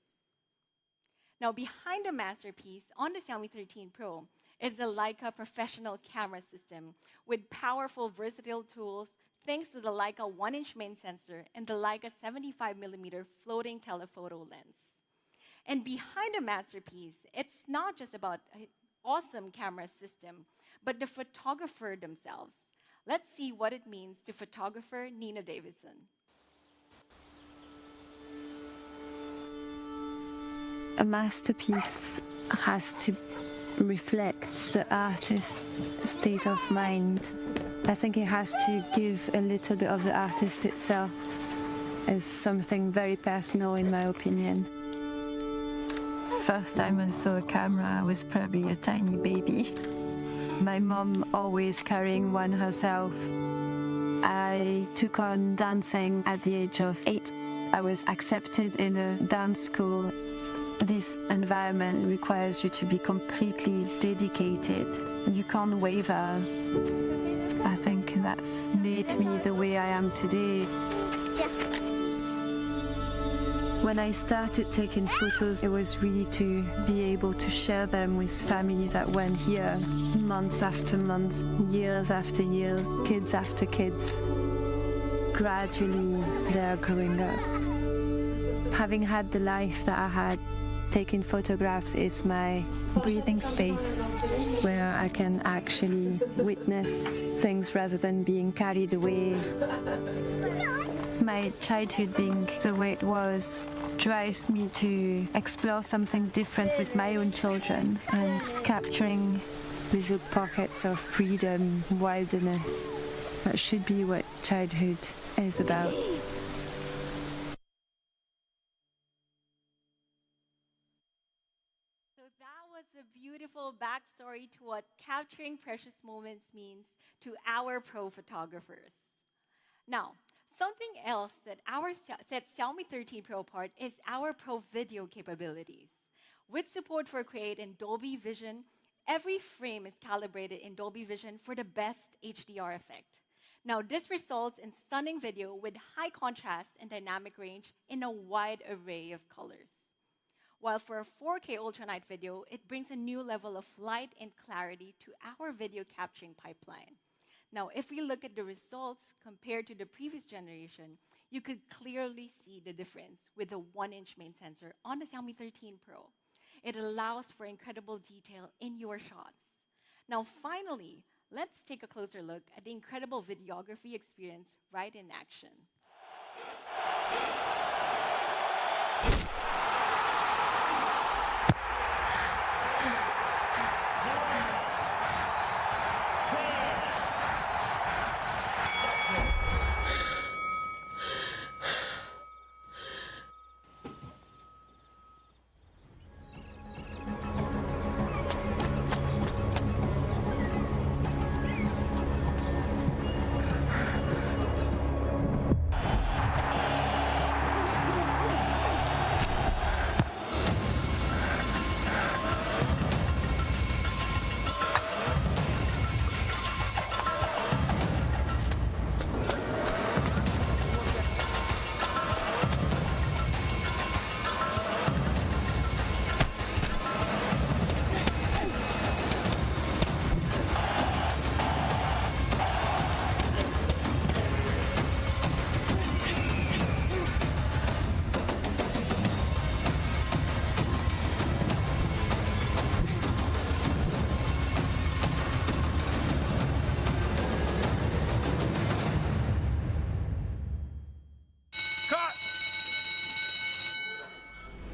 Now, behind the masterpiece on the Xiaomi 13 Pro is the Leica professional camera system with powerful, versatile tools thanks to the Leica 1-inch main sensor and the Leica 75mm floating telephoto lens. And behind the masterpiece, it's not just about an awesome camera system, but the photographer themselves. Let's see what it means to photographer Nina Davidson. A masterpiece has to reflects the artist's state of mind. I think it has to give a little bit of the artist itself as something very personal, in my opinion. First time I saw a camera, I was probably a tiny baby. My mom always carrying one herself. I took on dancing at the age of 8. I was accepted in a dance school. This environment requires you to be completely dedicated. You can't waver. I think that's made me the way I am today. When I started taking photos, it was really to be able to share them with family that went here, months after months, years after years, kids after kids. Gradually, they're growing up. Having had the life that I had, taking photographs is my breathing space where I can actually witness things rather than being carried away. My childhood being the way it was drives me to explore something different with my own children and capturing little pockets of freedom, wilderness. That should be what childhood is about. So that was a beautiful backstory to what capturing precious moments means to our pro photographers. Now, something else that sets Xiaomi 13 Pro apart is our pro video capabilities. With support for Create and Dolby Vision, every frame is calibrated in Dolby Vision for the best HDR effect. Now, this results in stunning video with high contrast and dynamic range in a wide array of colors. While for a 4K ultra-night video, it brings a new level of light and clarity to our video capturing pipeline. Now, if we look at the results compared to the previous generation, you could clearly see the difference with the 1-inch main sensor on the Xiaomi 13 Pro. It allows for incredible detail in your shots. Now, finally, let's take a closer look at the incredible videography experience right in action.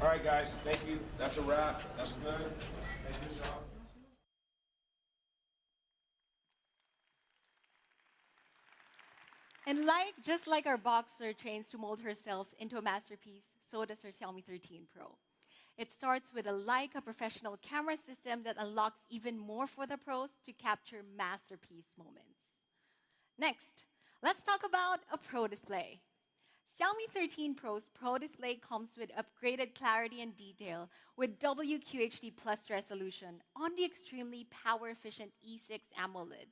All right, guys, thank you. That's a wrap. That's good. Thank you, Sean. And just like our boxer trains to mold herself into a masterpiece, so does her Xiaomi 13 Pro. It starts with a Leica professional camera system that unlocks even more for the pros to capture masterpiece moments. Next, let's talk about a Pro display. Xiaomi 13 Pro's Pro display comes with upgraded clarity and detail with WQHD Plus resolution on the extremely power-efficient E6 AMOLED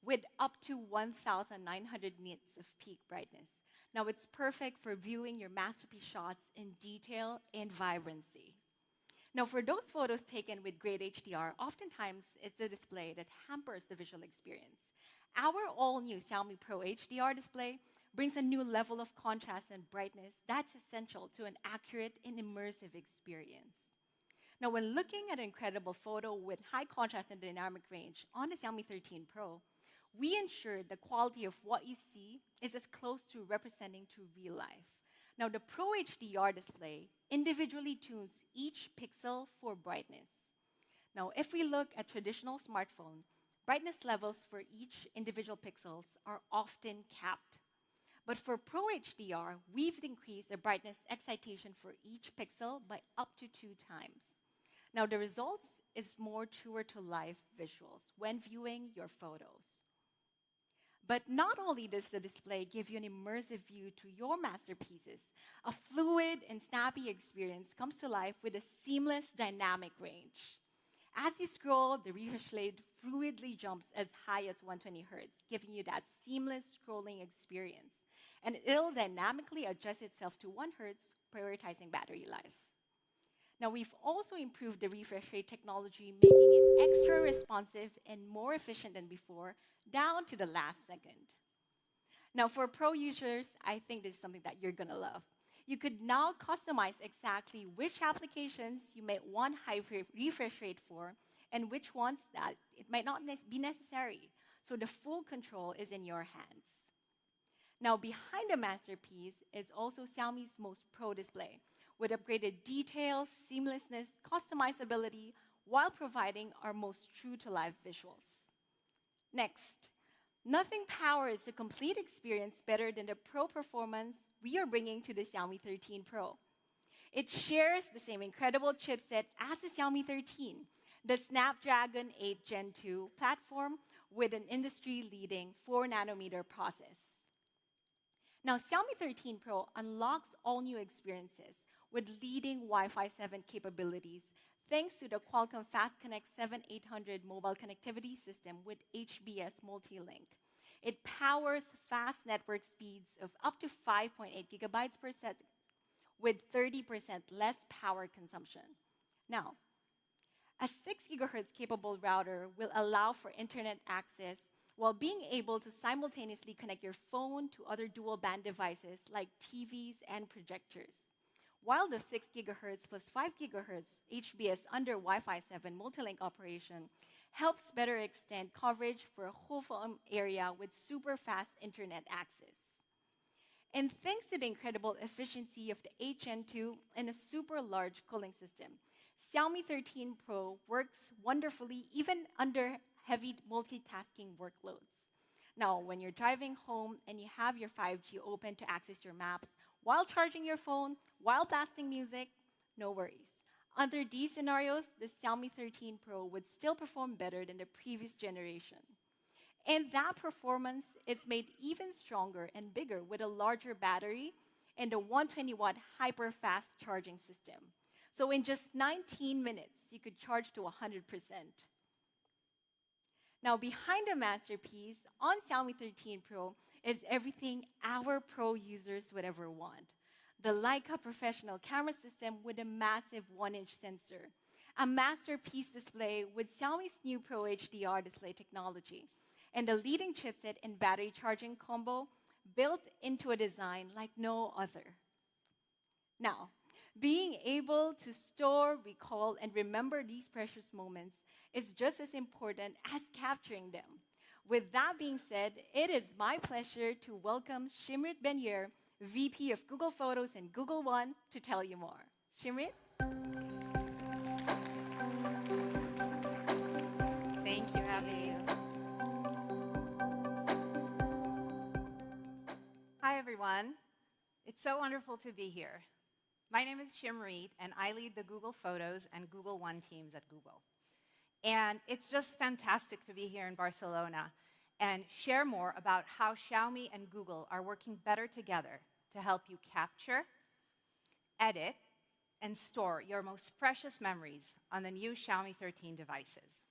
with up to 1,900 nits of peak brightness. Now, it's perfect for viewing your masterpiece shots in detail and vibrancy. Now, for those photos taken with great HDR, oftentimes it's a display that hampers the visual experience. Our all-new Xiaomi Pro HDR display brings a new level of contrast and brightness that's essential to an accurate and immersive experience. Now, when looking at an incredible photo with high contrast and dynamic range on the Xiaomi 13 Pro, we ensure the quality of what you see is as close to representing to real life. Now, the Pro HDR display individually tunes each pixel for brightness. Now, if we look at traditional smartphone, brightness levels for each individual pixels are often capped. But for Pro HDR, we've increased the brightness excitation for each pixel by up to 2 times. Now, the results is more truer to life visuals when viewing your photos. But not only does the display give you an immersive view to your masterpieces, a fluid and snappy experience comes to life with a seamless dynamic range. As you scroll, the refresh rate fluidly jumps as high as 120 Hz, giving you that seamless scrolling experience. And it'll dynamically adjust itself to 1 Hz, prioritizing battery life. Now, we've also improved the refresh rate technology, making it extra responsive and more efficient than before, down to the last second. Now, for pro users, I think this is something that you're gonna love. You could now customize exactly which applications you might want high refresh rate for and which ones that it might not be necessary. So the full control is in your hands. Now, behind the masterpiece is also Xiaomi's most pro display, with upgraded detail, seamlessness, customizability, while providing our most true-to-life visuals. Next, nothing powers the complete experience better than the pro performance we are bringing to the Xiaomi 13 Pro. It shares the same incredible chipset as the Xiaomi 13, the Snapdragon 8 Gen 2 platform with an industry-leading 4-nanometer process. Now, Xiaomi 13 Pro unlocks all new experiences with leading Wi-Fi 7 capabilities, thanks to the Qualcomm Fast Connect 7800 mobile connectivity system with HBS multi-link. It powers fast network speeds of up to 5.8 gigabytes per second with 30% less power consumption. Now, a 6 gigahertz capable router will allow for internet access while being able to simultaneously connect your phone to other dual band devices like TVs and projectors. While the 6 gigahertz plus 5 gigahertz HBS under Wi-Fi 7 multi-link operation helps better extend coverage for a whole phone area with super fast internet access. And thanks to the incredible efficiency of the 8 Gen 2 and a super large cooling system, Xiaomi 13 Pro works wonderfully even under heavy multitasking workloads. Now, when you're driving home and you have your 5G open to access your maps while charging your phone, while blasting music, no worries. Under these scenarios, the Xiaomi 13 Pro would still perform better than the previous generation. And that performance is made even stronger and bigger with a larger battery and a 120-watt hyper-fast charging system. So in just 19 minutes, you could charge to 100%. Now, behind the masterpiece on Xiaomi 13 Pro is everything our pro users would ever want. The Leica professional camera system with a massive 1-inch sensor, a masterpiece display with Xiaomi's new Pro HDR display technology, and a leading chipset and battery charging combo built into a design like no other. Now, being able to store, recall, and remember these precious moments is just as important as capturing them. With that being said, it is my pleasure to welcome Shimrit Ben-Yair, VP of Google Photos and Google One, to tell you more. Shimrit? Thank you, Abby. Hi, everyone. It's so wonderful to be here. My name is Shimrit, and I lead the Google Photos and Google One teams at Google. And it's just fantastic to be here in Barcelona and share more about how Xiaomi and Google are working better together to help you capture, edit, and store your most precious memories on the new Xiaomi 13 devices.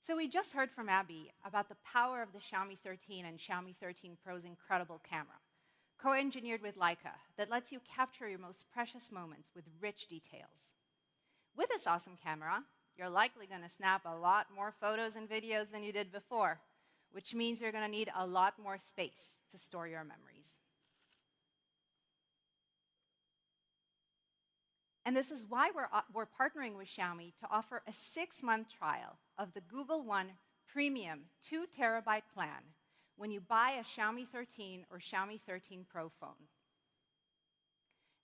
So we just heard from Abby about the power of the Xiaomi 13 and Xiaomi 13 Pro's incredible camera, co-engineered with Leica, that lets you capture your most precious moments with rich details. With this awesome camera, you're likely going to snap a lot more photos and videos than you did before, which means you're going to need a lot more space to store your memories. And this is why we're partnering with Xiaomi to offer a 6-month trial of the Google One Premium 2 terabyte plan when you buy a Xiaomi 13 or Xiaomi 13 Pro phone.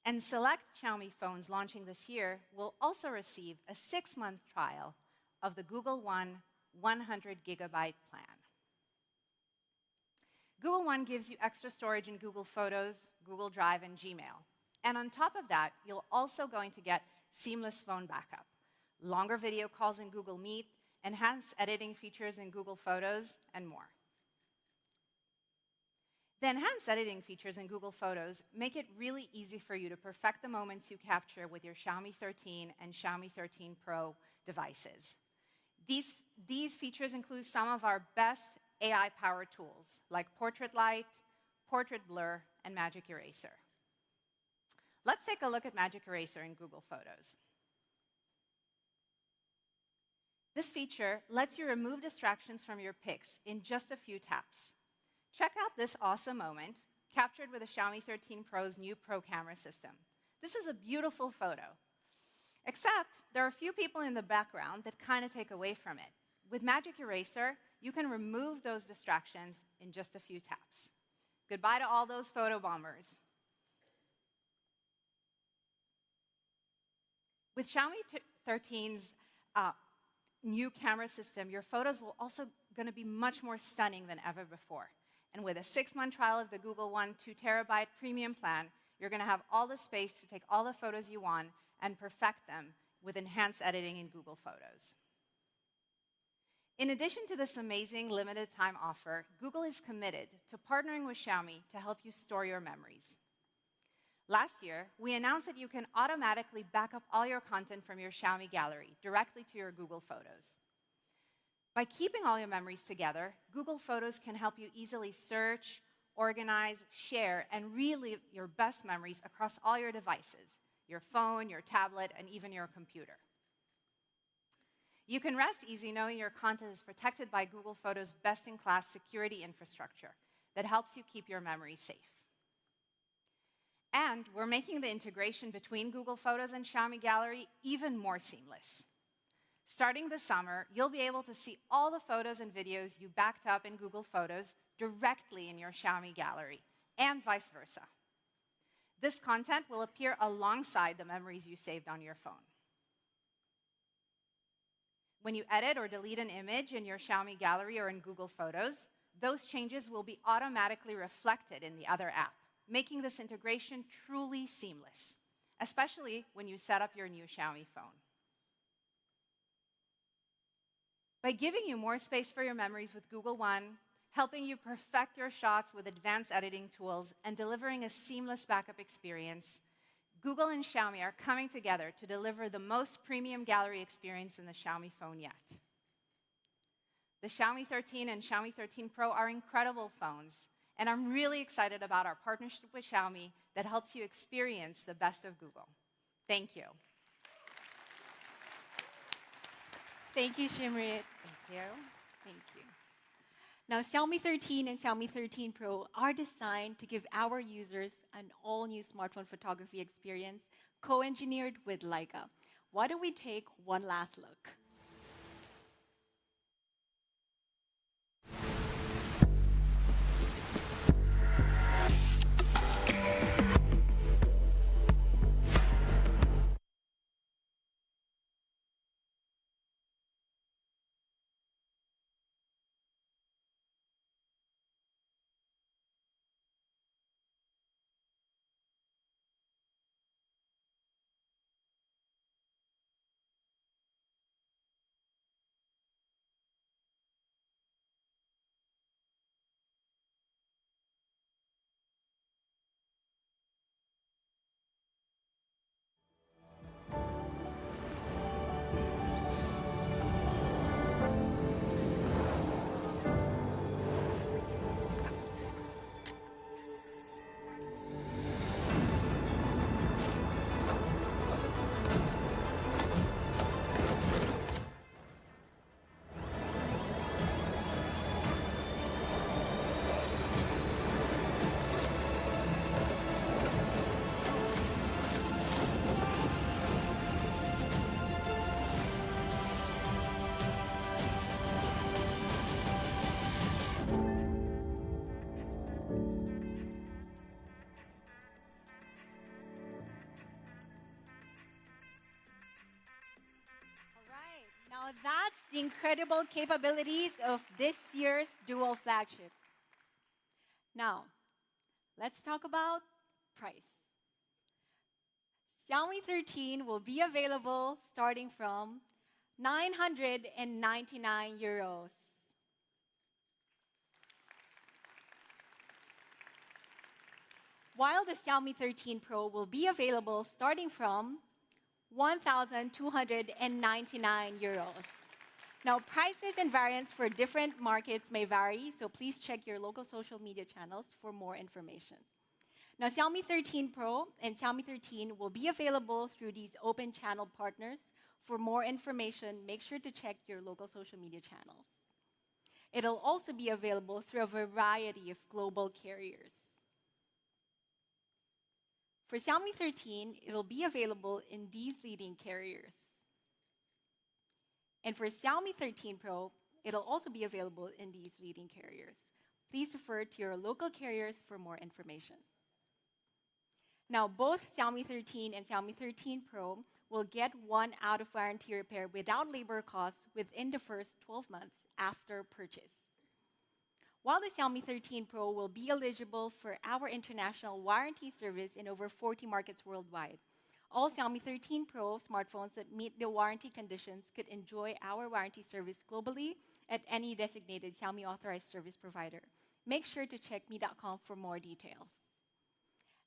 And select Xiaomi phones launching this year will also receive a 6-month trial of the Google One 100 gigabyte plan. Google One gives you extra storage in Google Photos, Google Drive, and Gmail. And on top of that, you're also going to get seamless phone backup, longer video calls in Google Meet, enhanced editing features in Google Photos, and more. The enhanced editing features in Google Photos make it really easy for you to perfect the moments you capture with your Xiaomi 13 and Xiaomi 13 Pro devices. These features include some of our best AI-powered tools, like Portrait Light, Portrait Blur, and Magic Eraser. Let's take a look at Magic Eraser in Google Photos. This feature lets you remove distractions from your pics in just a few taps. Check out this awesome moment, captured with the Xiaomi 13 Pro's new Pro camera system. This is a beautiful photo. Except, there are a few people in the background that kind of take away from it. With Magic Eraser, you can remove those distractions in just a few taps. Goodbye to all those photo bombers. With Xiaomi 13's new camera system, your photos will also going to be much more stunning than ever before. And with a 6-month trial of the Google One 2 terabyte premium plan, you're going to have all the space to take all the photos you want and perfect them with enhanced editing in Google Photos. In addition to this amazing limited time offer, Google is committed to partnering with Xiaomi to help you store your memories. Last year, we announced that you can automatically back up all your content from your Xiaomi gallery directly to your Google Photos. By keeping all your memories together, Google Photos can help you easily search, organize, share, and relive your best memories across all your devices, your phone, your tablet, and even your computer. You can rest easy knowing your content is protected by Google Photos' best-in-class security infrastructure that helps you keep your memories safe. And we're making the integration between Google Photos and Xiaomi Gallery even more seamless. Starting this summer, you'll be able to see all the photos and videos you backed up in Google Photos directly in your Xiaomi Gallery, and vice versa. This content will appear alongside the memories you saved on your phone. When you edit or delete an image in your Xiaomi Gallery or in Google Photos, those changes will be automatically reflected in the other app, making this integration truly seamless, especially when you set up your new Xiaomi phone. By giving you more space for your memories with Google One, helping you perfect your shots with advanced editing tools, and delivering a seamless backup experience, Google and Xiaomi are coming together to deliver the most premium gallery experience in the Xiaomi phone yet. The Xiaomi 13 and Xiaomi 13 Pro are incredible phones, and I'm really excited about our partnership with Xiaomi that helps you experience the best of Google. Thank you. Thank you, Shimrit. Thank you. Thank you. Now, Xiaomi 13 and Xiaomi 13 Pro are designed to give our users an all-new smartphone photography experience co-engineered with Leica. Why don't we take one last look? the incredible capabilities of this year's dual flagship. Now, let's talk about price. Xiaomi 13 will be available starting from 999 euros. While the Xiaomi 13 Pro will be available starting from 1,299 euros. Now, prices and variants for different markets may vary, so please check your local social media channels for more information. Now, Xiaomi 13 Pro and Xiaomi 13 will be available through these open channel partners. For more information, make sure to check your local social media channels. It'll also be available through a variety of global carriers. For Xiaomi 13, it'll be available in these leading carriers. And for Xiaomi 13 Pro, it'll also be available in these leading carriers. Please refer to your local carriers for more information. Now, both Xiaomi 13 and Xiaomi 13 Pro will get one out-of-warranty repair without labor costs within the first 12 months after purchase. While the Xiaomi 13 Pro will be eligible for our international warranty service in over 40 markets worldwide, all Xiaomi 13 Pro smartphones that meet the warranty conditions could enjoy our warranty service globally at any designated Xiaomi authorized service provider. Make sure to check mi.com for more details.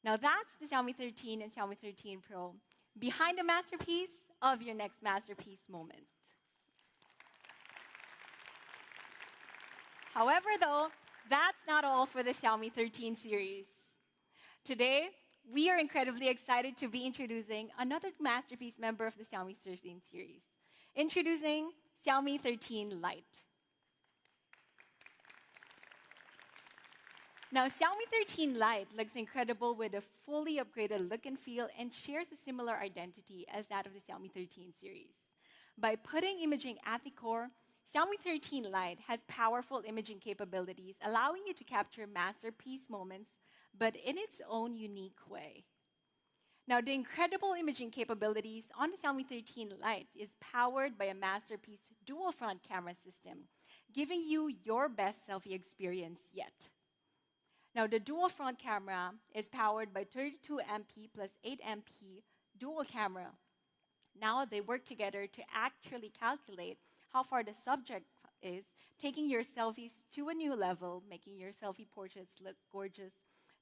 Now that's the Xiaomi 13 and Xiaomi 13 Pro behind the masterpiece of your next masterpiece moment. However, though, that's not all for the Xiaomi 13 series. Today, we are incredibly excited to be introducing another masterpiece member of the Xiaomi 13 series. Introducing Xiaomi 13 Lite. Now, Xiaomi 13 Lite looks incredible with a fully upgraded look and feel and shares a similar identity as that of the Xiaomi 13 series. By putting imaging at the core, Xiaomi 13 Lite has powerful imaging capabilities, allowing you to capture masterpiece moments, but in its own unique way. Now, the incredible imaging capabilities on the Xiaomi 13 Lite is powered by a masterpiece dual front camera system, giving you your best selfie experience yet. Now, the dual front camera is powered by 32 MP plus 8 MP dual camera. Now they work together to actually calculate how far the subject is, taking your selfies to a new level, making your selfie portraits look gorgeous,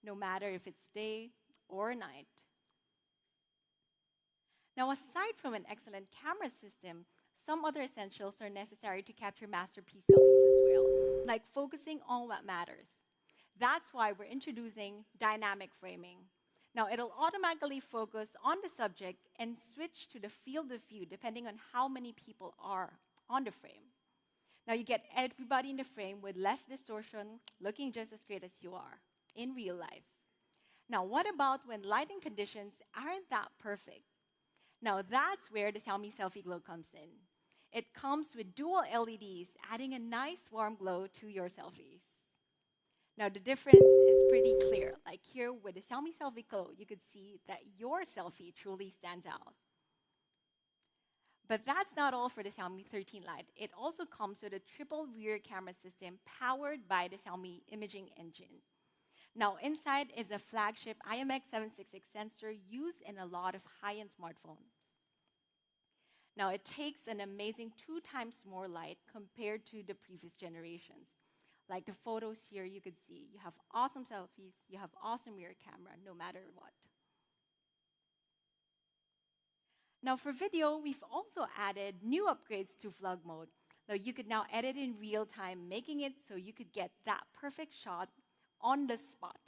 no matter if it's day or night. Now, aside from an excellent camera system, some other essentials are necessary to capture masterpiece selfies as well, like focusing on what matters. That's why we're introducing dynamic framing. Now, it'll automatically focus on the subject and switch to the field of view depending on how many people are on the frame. Now, you get everybody in the frame with less distortion, looking just as great as you are in real life. Now, what about when lighting conditions aren't that perfect? Now, that's where the Xiaomi Selfie Glow comes in. It comes with dual LEDs, adding a nice warm glow to your selfies. Now, the difference is pretty clear. Like here with the Xiaomi Selfie Glow, you could see that your selfie truly stands out. But that's not all for the Xiaomi 13 Lite. It also comes with a triple rear camera system powered by the Xiaomi imaging engine. Now, inside is a flagship IMX766 sensor used in a lot of high-end smartphones. Now, it takes an amazing 2 times more light compared to the previous generations. Like the photos here, you could see you have awesome selfies, you have awesome rear camera, no matter what. Now, for video, we've also added new upgrades to vlog mode. Now, you could now edit in real time, making it so you could get that perfect shot on the spot.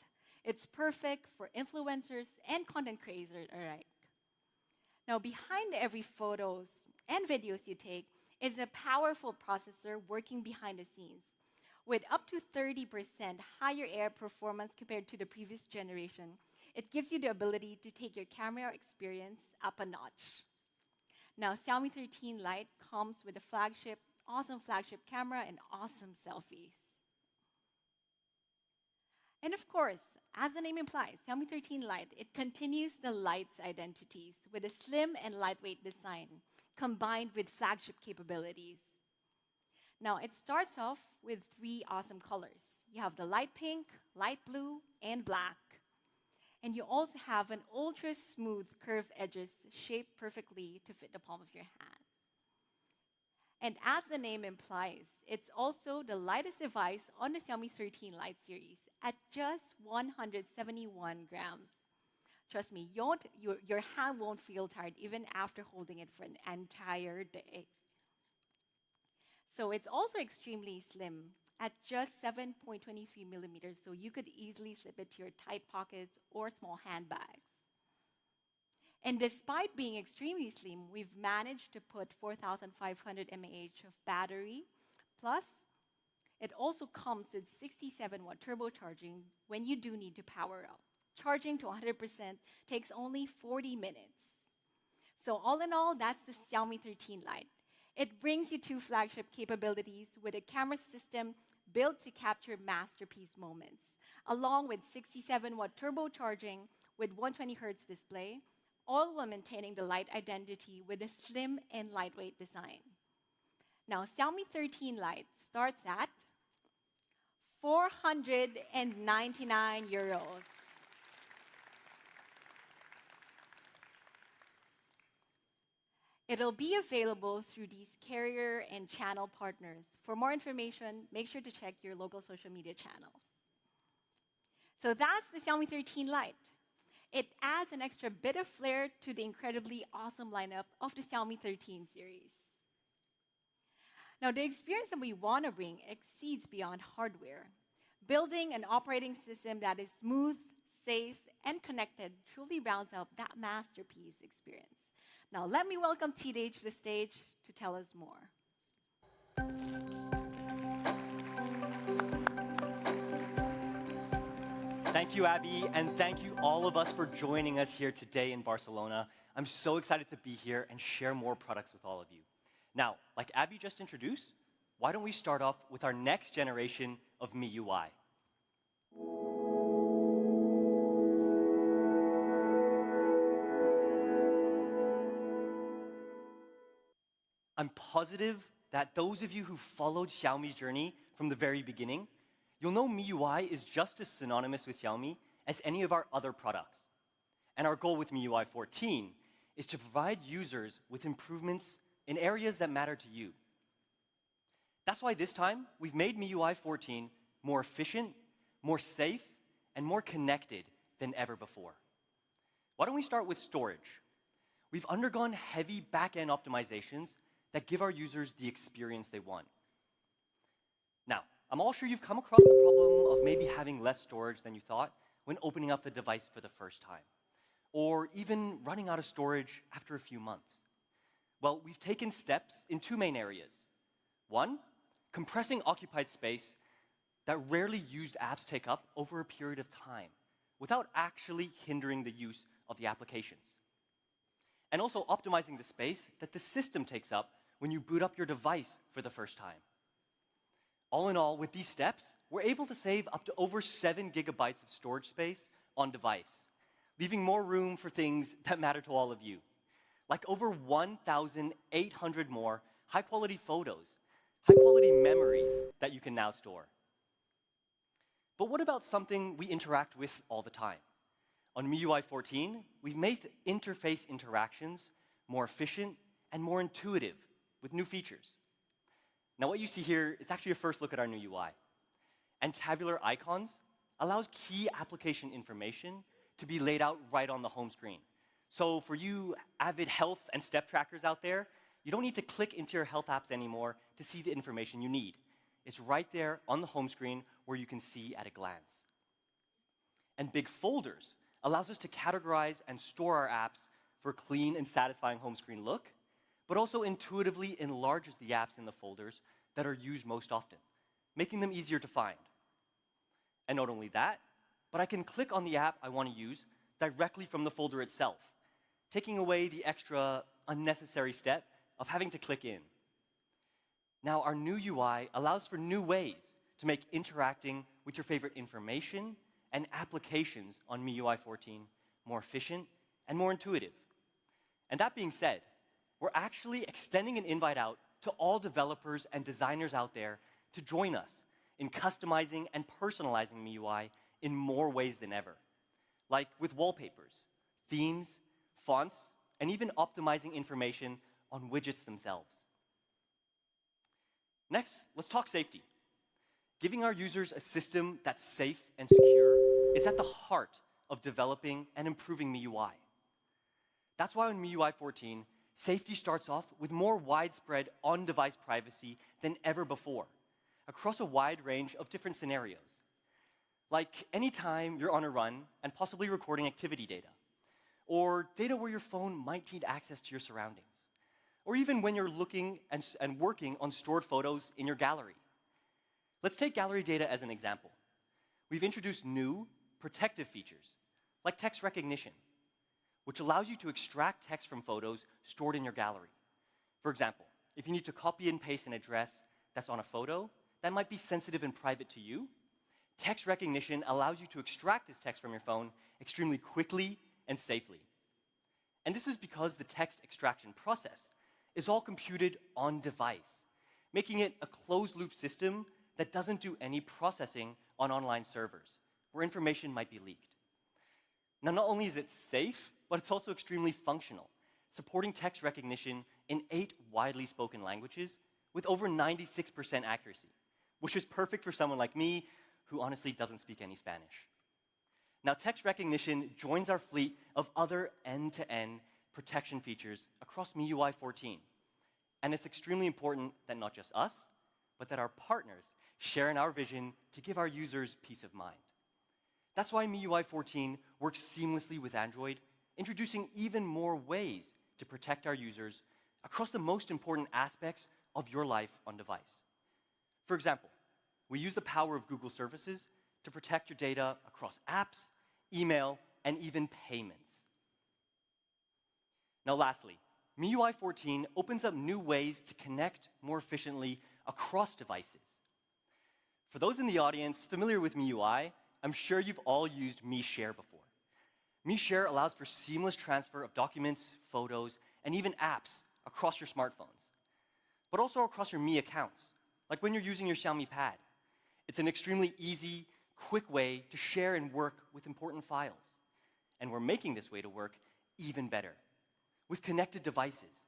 It's perfect for influencers and content creators alike. Now, behind every photos and videos you take is a powerful processor working behind the scenes. With up to 30% higher air performance compared to the previous generation, it gives you the ability to take your camera experience up a notch. Now, Xiaomi 13 Lite comes with a awesome flagship camera and awesome selfies. And of course, as the name implies, Xiaomi 13 Lite, it continues the Lite's identities with a slim and lightweight design combined with flagship capabilities. Now, it starts off with 3 awesome colors. You have the light pink, light blue, and black. And you also have an ultra smooth curved edges shaped perfectly to fit the palm of your hand. And as the name implies, it's also the lightest device on the Xiaomi 13 Lite series at just 171 grams. Trust me, your hand won't feel tired even after holding it for an entire day. So it's also extremely slim at just 7.23 millimeters, so you could easily slip it to your tight pockets or small handbags. And despite being extremely slim, we've managed to put 4,500 mAh of battery. Plus, it also comes with 67-watt turbocharging when you do need to power up. Charging to 100% takes only 40 minutes. So all in all, that's the Xiaomi 13 Lite. It brings you 2 flagship capabilities with a camera system built to capture masterpiece moments, along with 67-watt turbocharging with 120Hz display, all while maintaining the light identity with a slim and lightweight design. Now, Xiaomi 13 Lite starts at 499 euros. It'll be available through these carrier and channel partners. For more information, make sure to check your local social media channels. So that's the Xiaomi 13 Lite. It adds an extra bit of flair to the incredibly awesome lineup of the Xiaomi 13 series. Now, the experience that we want to bring exceeds beyond hardware. Building an operating system that is smooth, safe, and connected truly rounds out that masterpiece experience. Now, let me welcome TJ to the stage to tell us more. Thank you, Abby, and thank you all of us for joining us here today in Barcelona. I'm so excited to be here and share more products with all of you. Now, like Abby just introduced, why don't we start off with our next generation of Miui? I'm positive that those of you who followed Xiaomi's journey from the very beginning, you'll know Miui is just as synonymous with Xiaomi as any of our other products. And our goal with Miui 14 is to provide users with improvements in areas that matter to you. That's why this time, we've made Miui 14 more efficient, more safe, and more connected than ever before. Why don't we start with storage? We've undergone heavy back-end optimizations that give our users the experience they want. Now, I'm all sure you've come across the problem of maybe having less storage than you thought when opening up the device for the first time, or even running out of storage after a few months. Well, we've taken steps in 2 main areas. One, compressing occupied space that rarely used apps take up over a period of time without actually hindering the use of the applications. And also optimizing the space that the system takes up when you boot up your device for the first time. All in all, with these steps, we're able to save up to over 7 gigabytes of storage space on device, leaving more room for things that matter to all of you, like over 1,800 more high-quality photos, high-quality memories that you can now store. But what about something we interact with all the time? On Miui 14, we've made interface interactions more efficient and more intuitive with new features. Now, what you see here is actually a first look at our new UI. And tabular icons allows key application information to be laid out right on the home screen. So for you avid health and step trackers out there, you don't need to click into your health apps anymore to see the information you need. It's right there on the home screen where you can see at a glance. And big folders allows us to categorize and store our apps for a clean and satisfying home screen look, but also intuitively enlarges the apps in the folders that are used most often, making them easier to find. And not only that, but I can click on the app I want to use directly from the folder itself, taking away the extra unnecessary step of having to click in. Now, our new UI allows for new ways to make interacting with your favorite information and applications on Miui 14 more efficient and more intuitive. And that being said, we're actually extending an invite out to all developers and designers out there to join us in customizing and personalizing MIUI in more ways than ever, like with wallpapers, themes, fonts, and even optimizing information on widgets themselves. Next, let's talk safety. Giving our users a system that's safe and secure is at the heart of developing and improving MIUI. That's why on MIUI 14, safety starts off with more widespread on-device privacy than ever before, across a wide range of different scenarios. Like anytime you're on a run and possibly recording activity data, or data where your phone might need access to your surroundings, or even when you're looking and working on stored photos in your gallery. Let's take gallery data as an example. We've introduced new protective features, like text recognition, which allows you to extract text from photos stored in your gallery. For example, if you need to copy and paste an address that's on a photo that might be sensitive and private to you, text recognition allows you to extract this text from your phone extremely quickly and safely. And this is because the text extraction process is all computed on device, making it a closed-loop system that doesn't do any processing on online servers, where information might be leaked. Now, not only is it safe, but it's also extremely functional, supporting text recognition in 8 widely spoken languages with over 96% accuracy, which is perfect for someone like me who honestly doesn't speak any Spanish. Now, text recognition joins our fleet of other end-to-end protection features across MIUI 14. And it's extremely important that not just us, but that our partners share in our vision to give our users peace of mind. That's why MIUI 14 works seamlessly with Android, introducing even more ways to protect our users across the most important aspects of your life on device. For example, we use the power of Google services to protect your data across apps, email, and even payments. Now lastly, MIUI 14 opens up new ways to connect more efficiently across devices. For those in the audience familiar with MIUI, I'm sure you've all used MiShare before. MiShare allows for seamless transfer of documents, photos, and even apps across your smartphones, but also across your Mi accounts, like when you're using your Xiaomi Pad. It's an extremely easy, quick way to share and work with important files. And we're making this way to work even better, with connected devices.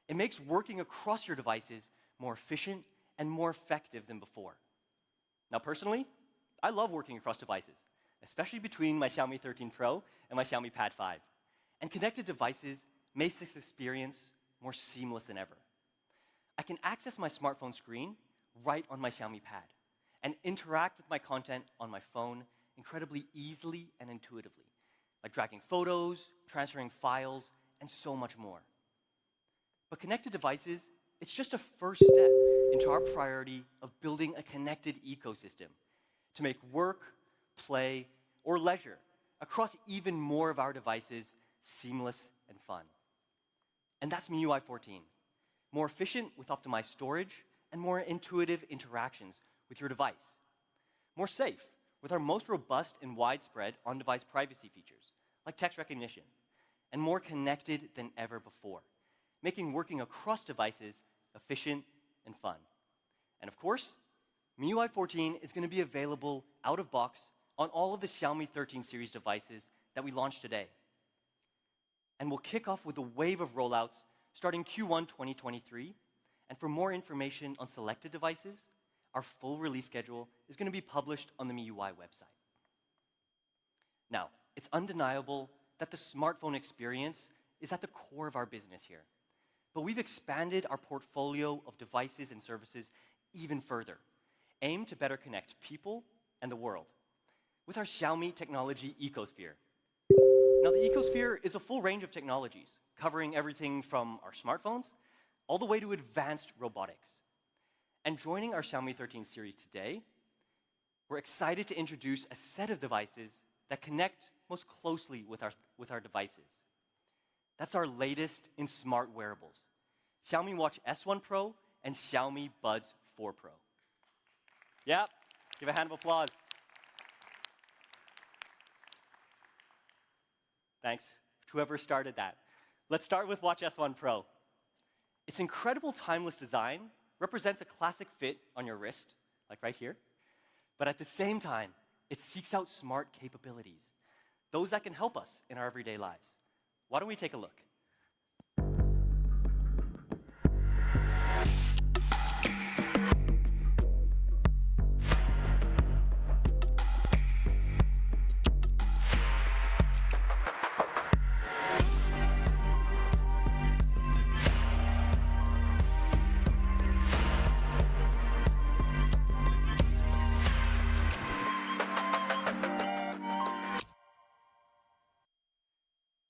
It makes working across your devices more efficient and more effective than before. Now, personally, I love working across devices, especially between my Xiaomi 13 Pro and my Xiaomi Pad 5. And connected devices make this experience more seamless than ever. I can access my smartphone screen right on my Xiaomi Pad and interact with my content on my phone incredibly easily and intuitively, like dragging photos, transferring files, and so much more. But connected devices, it's just a first step into our priority of building a connected ecosystem to make work, play, or leisure across even more of our devices seamless and fun. And that's MIUI 14. More efficient with optimized storage and more intuitive interactions with your device. More safe with our most robust and widespread on-device privacy features, like text recognition. And more connected than ever before, making working across devices efficient and fun. And of course, MIUI 14 is going to be available out of box on all of the Xiaomi 13 series devices that we launched today. And we'll kick off with a wave of rollouts starting Q1 2023. And for more information on selected devices, our full release schedule is going to be published on the MIUI website. Now, it's undeniable that the smartphone experience is at the core of our business here. But we've expanded our portfolio of devices and services even further, aimed to better connect people and the world with our Xiaomi technology ecosphere. Now, the ecosphere is a full range of technologies, covering everything from our smartphones all the way to advanced robotics. And joining our Xiaomi 13 series today, we're excited to introduce a set of devices that connect most closely with our devices. That's our latest in smart wearables, Xiaomi Watch S1 Pro and Xiaomi Buds 4 Pro. Yep, give a hand of applause. Thanks to whoever started that. Let's start with Watch S1 Pro. Its incredible timeless design represents a classic fit on your wrist, like right here, but at the same time, it seeks out smart capabilities, those that can help us in our everyday lives. Why don't we take a look?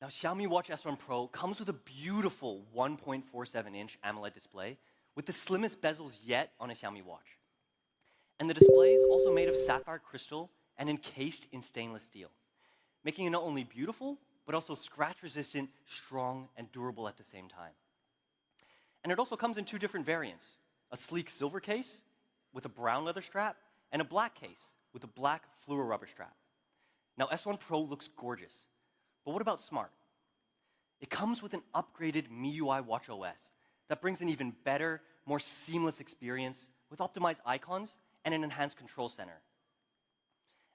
Now, Xiaomi Watch S1 Pro comes with a beautiful 1.47-inch AMOLED display with the slimmest bezels yet on a Xiaomi watch. And the display is also made of sapphire crystal and encased in stainless steel, making it not only beautiful, but also scratch-resistant, strong, and durable at the same time. And it also comes in two different variants, a sleek silver case with a brown leather strap and a black case with a black fluoro rubber strap. Now, S1 Pro looks gorgeous, but what about smart? It comes with an upgraded Miui watchOS that brings an even better, more seamless experience with optimized icons and an enhanced control center.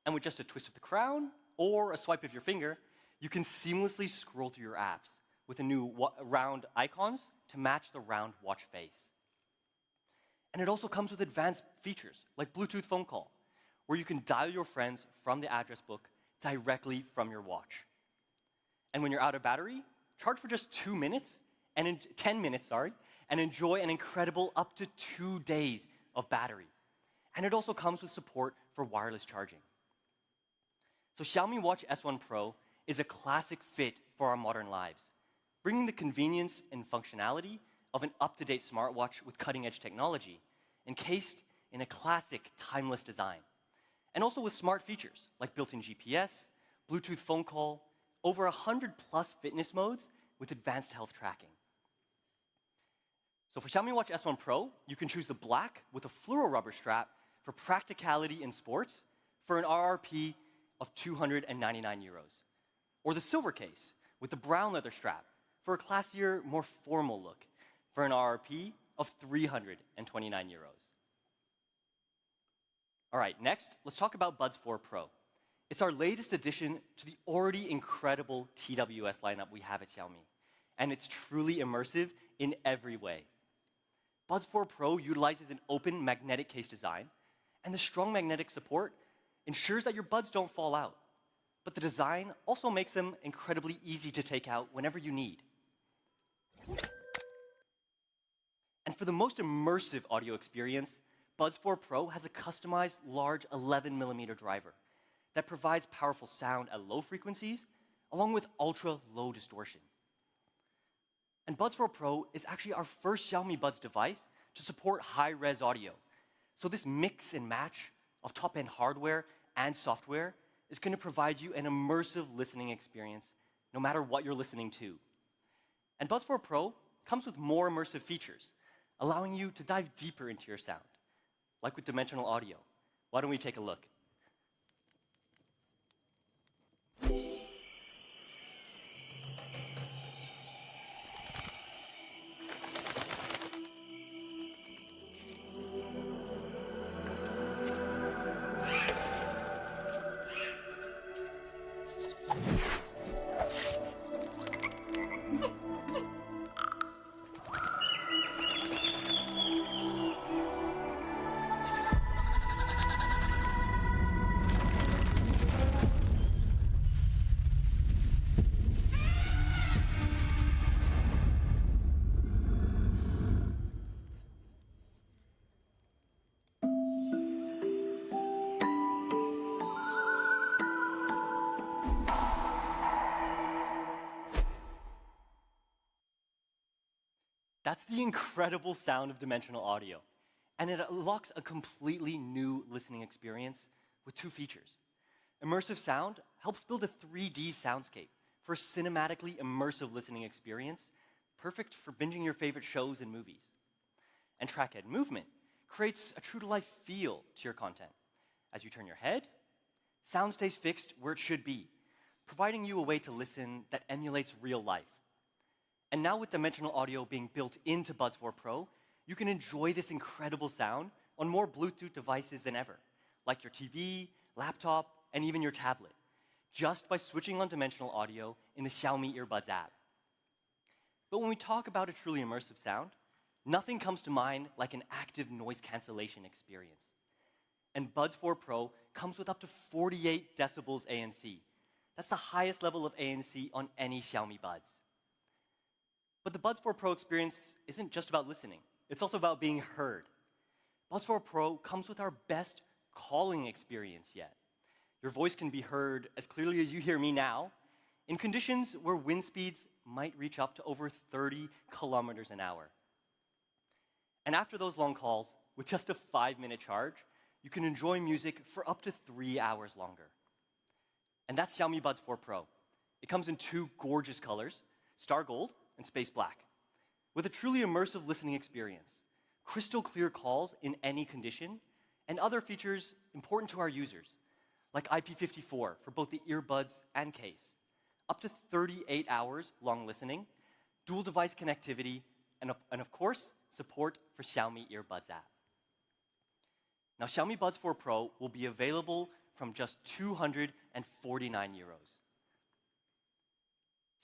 And with just a twist of the crown or a swipe of your finger, you can seamlessly scroll through your apps with the new round icons to match the round watch face. And it also comes with advanced features like Bluetooth phone call, where you can dial your friends from the address book directly from your watch. And when you're out of battery, charge for just 10 minutes, and enjoy an incredible up to 2 days of battery. And it also comes with support for wireless charging. So Xiaomi Watch S1 Pro is a classic fit for our modern lives, bringing the convenience and functionality of an up-to-date smartwatch with cutting-edge technology, encased in a classic, timeless design. And also with smart features like built-in GPS, Bluetooth phone call, over 100+ fitness modes with advanced health tracking. So for Xiaomi Watch S1 Pro, you can choose the black with a fluoro rubber strap for practicality in sports for an RRP of 299 euros. Or the silver case with the brown leather strap for a classier, more formal look for an RRP of 329 euros. All right, next, let's talk about Buds 4 Pro. It's our latest addition to the already incredible TWS lineup we have at Xiaomi, and it's truly immersive in every way. Buds 4 Pro utilizes an open magnetic case design, and the strong magnetic support ensures that your buds don't fall out. But the design also makes them incredibly easy to take out whenever you need. And for the most immersive audio experience, Buds 4 Pro has a customized large 11mm driver that provides powerful sound at low frequencies, along with ultra-low distortion. And Buds 4 Pro is actually our first Xiaomi Buds device to support high-res audio. So this mix and match of top-end hardware and software is going to provide you an immersive listening experience no matter what you're listening to. And Buds 4 Pro comes with more immersive features, allowing you to dive deeper into your sound, like with dimensional audio. Why don't we take a look? That's the incredible sound of dimensional audio. And it unlocks a completely new listening experience with two features. Immersive sound helps build a 3D soundscape for a cinematically immersive listening experience, perfect for binging your favorite shows and movies. And trackhead movement creates a true-to-life feel to your content. As you turn your head, sound stays fixed where it should be, providing you a way to listen that emulates real life. And now with dimensional audio being built into Buds 4 Pro, you can enjoy this incredible sound on more Bluetooth devices than ever, like your TV, laptop, and even your tablet, just by switching on dimensional audio in the Xiaomi Earbuds app. But when we talk about a truly immersive sound, nothing comes to mind like an active noise cancellation experience. And Buds 4 Pro comes with up to 48 decibels ANC. That's the highest level of ANC on any Xiaomi Buds. But the Buds 4 Pro experience isn't just about listening. It's also about being heard. Buds 4 Pro comes with our best calling experience yet. Your voice can be heard as clearly as you hear me now in conditions where wind speeds might reach up to over 30 kilometers an hour. And after those long calls, with just a 5-minute charge, you can enjoy music for up to 3 hours longer. And that's Xiaomi Buds 4 Pro. It comes in 2 gorgeous colors, Star Gold and Space Black, with a truly immersive listening experience, crystal clear calls in any condition, and other features important to our users, like IP54 for both the earbuds and case, up to 38 hours long listening, dual device connectivity, and of course, support for Xiaomi Earbuds app. Now, Xiaomi Buds 4 Pro will be available from just 249 euros.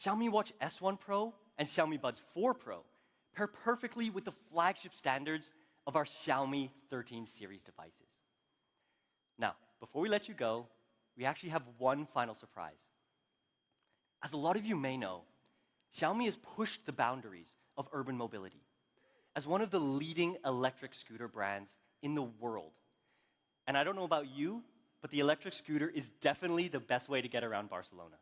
Xiaomi Watch S1 Pro and Xiaomi Buds 4 Pro pair perfectly with the flagship standards of our Xiaomi 13 series devices. Now, before we let you go, we actually have one final surprise. As a lot of you may know, Xiaomi has pushed the boundaries of urban mobility as one of the leading electric scooter brands in the world. And I don't know about you, but the electric scooter is definitely the best way to get around Barcelona.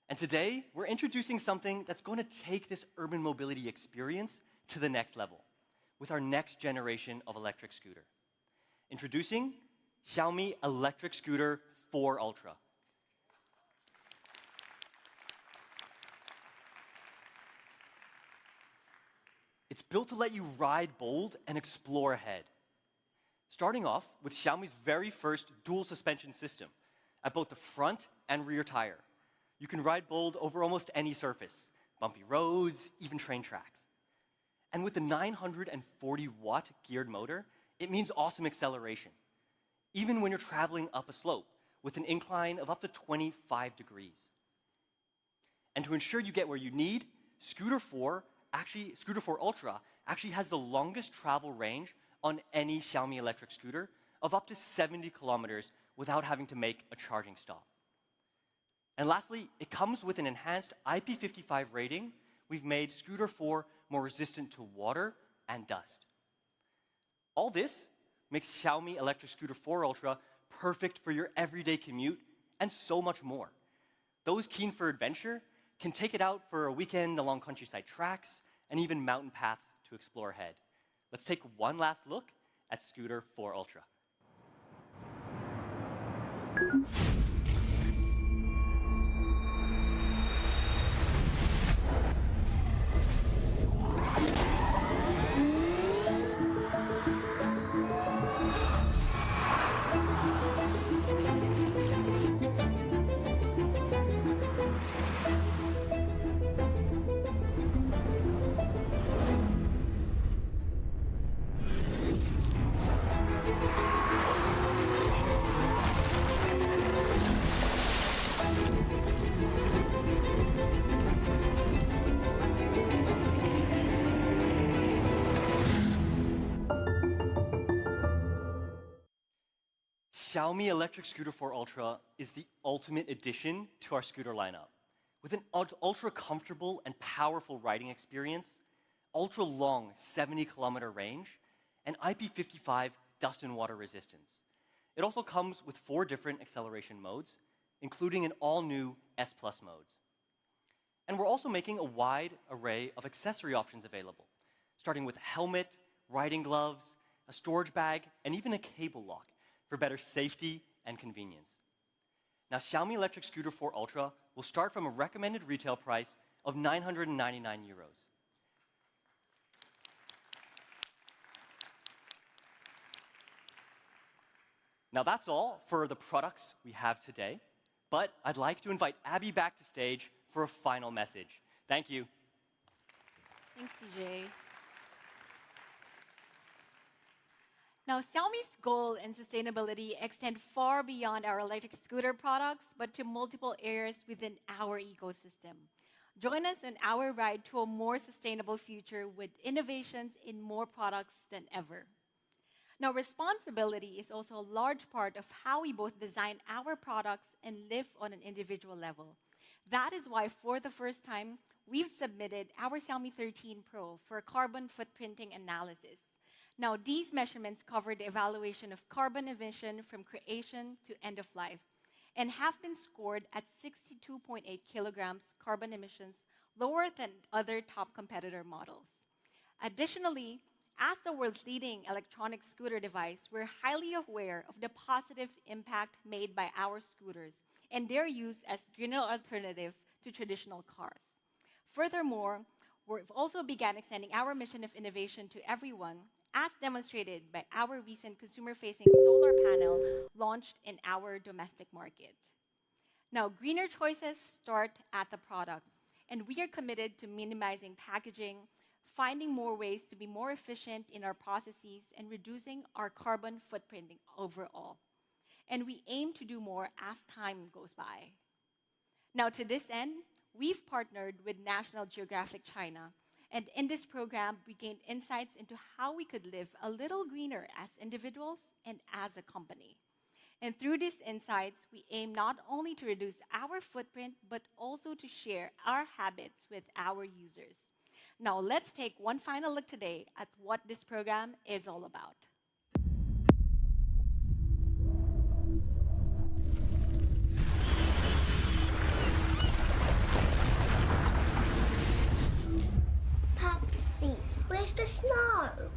And today, we're introducing something that's going to take this urban mobility experience to the next level with our next generation of electric scooter. Introducing Xiaomi Electric Scooter 4 Ultra. It's built to let you ride bold and explore ahead. Starting off with Xiaomi's very first dual suspension system at both the front and rear tire. You can ride bold over almost any surface, bumpy roads, even train tracks. And with the 940-watt geared motor, it means awesome acceleration, even when you're traveling up a slope with an incline of up to 25 degrees. And to ensure you get where you need, Scooter 4 Ultra actually has the longest travel range on any Xiaomi electric scooter of up to 70 kilometers without having to make a charging stop. And lastly, it comes with an enhanced IP55 rating. We've made Scooter 4 more resistant to water and dust. All this makes Xiaomi Electric Scooter 4 Ultra perfect for your everyday commute and so much more. Those keen for adventure can take it out for a weekend along countryside tracks and even mountain paths to explore ahead. Let's take one last look at Scooter 4 Ultra. Xiaomi Electric Scooter 4 Ultra is the ultimate addition to our scooter lineup. With an ultra-comfortable and powerful riding experience, ultra-long 70-kilometer range, and IP55 dust and water resistance. It also comes with 4 different acceleration modes, including an all-new S Plus modes. And we're also making a wide array of accessory options available, starting with a helmet, riding gloves, a storage bag, and even a cable lock for better safety and convenience. Now, Xiaomi Electric Scooter 4 Ultra will start from a recommended retail price of 999 euros. Now, that's all for the products we have today, but I'd like to invite Abby back to stage for a final message. Thank you. Thanks, CJ. Now, Xiaomi's goal in sustainability extend far beyond our electric scooter products, but to multiple areas within our ecosystem. Join us on our ride to a more sustainable future with innovations in more products than ever. Now, responsibility is also a large part of how we both design our products and live on an individual level. That is why, for the first time, we've submitted our Xiaomi 13 Pro for carbon footprinting analysis. Now, these measurements cover the evaluation of carbon emission from creation to end of life and have been scored at 62.8 kilograms carbon emissions, lower than other top competitor models. Additionally, as the world's leading electronic scooter device, we're highly aware of the positive impact made by our scooters and their use as greener alternative to traditional cars. Furthermore, we've also begun extending our mission of innovation to everyone, as demonstrated by our recent consumer-facing solar panel launched in our domestic market. Now, greener choices start at the product, and we are committed to minimizing packaging, finding more ways to be more efficient in our processes, and reducing our carbon footprinting overall. And we aim to do more as time goes by. Now, to this end, we've partnered with National Geographic China, and in this program, we gained insights into how we could live a little greener as individuals and as a company. And through these insights, we aim not only to reduce our footprint, but also to share our habits with our users. Now, let's take one final look today at what this program is all about. Pupsies, where's the snow?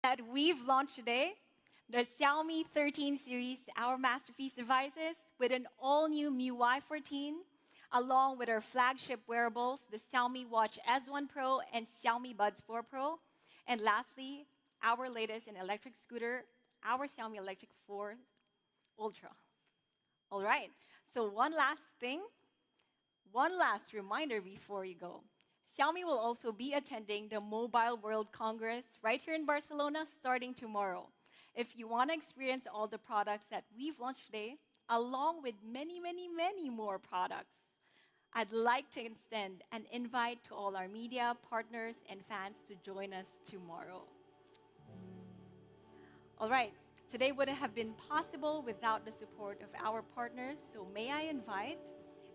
That we've launched today, the Xiaomi 13 series, our masterpiece devices, with an all-new Miui 14, along with our flagship wearables, the Xiaomi Watch S1 Pro and Xiaomi Buds 4 Pro. And lastly, our latest in electric scooter, our Xiaomi Electric 4 Ultra. All right, so one last reminder before you go. Xiaomi will also be attending the Mobile World Congress right here in Barcelona starting tomorrow. If you want to experience all the products that we've launched today, along with many, many, many more products, I'd like to extend an invite to all our media partners and fans to join us tomorrow. All right, today wouldn't have been possible without the support of our partners, so may I invite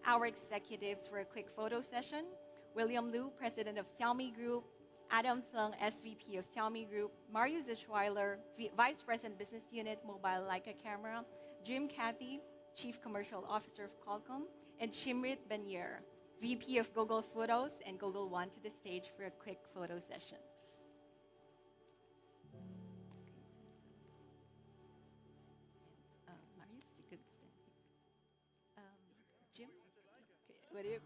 our executives for a quick photo session. William Liu, President of Xiaomi Group, Adam Tseng, SVP of Xiaomi Group, Mario Zischweiler, Vice President Business Unit, Mobile Leica Camera, Jim Cathy, Chief Commercial Officer of Qualcomm, and Shimrit Benyer, VP of Google Photos and Google One, to the stage for a quick photo session. Marius, you could stand here. Jim? Okay, what do you?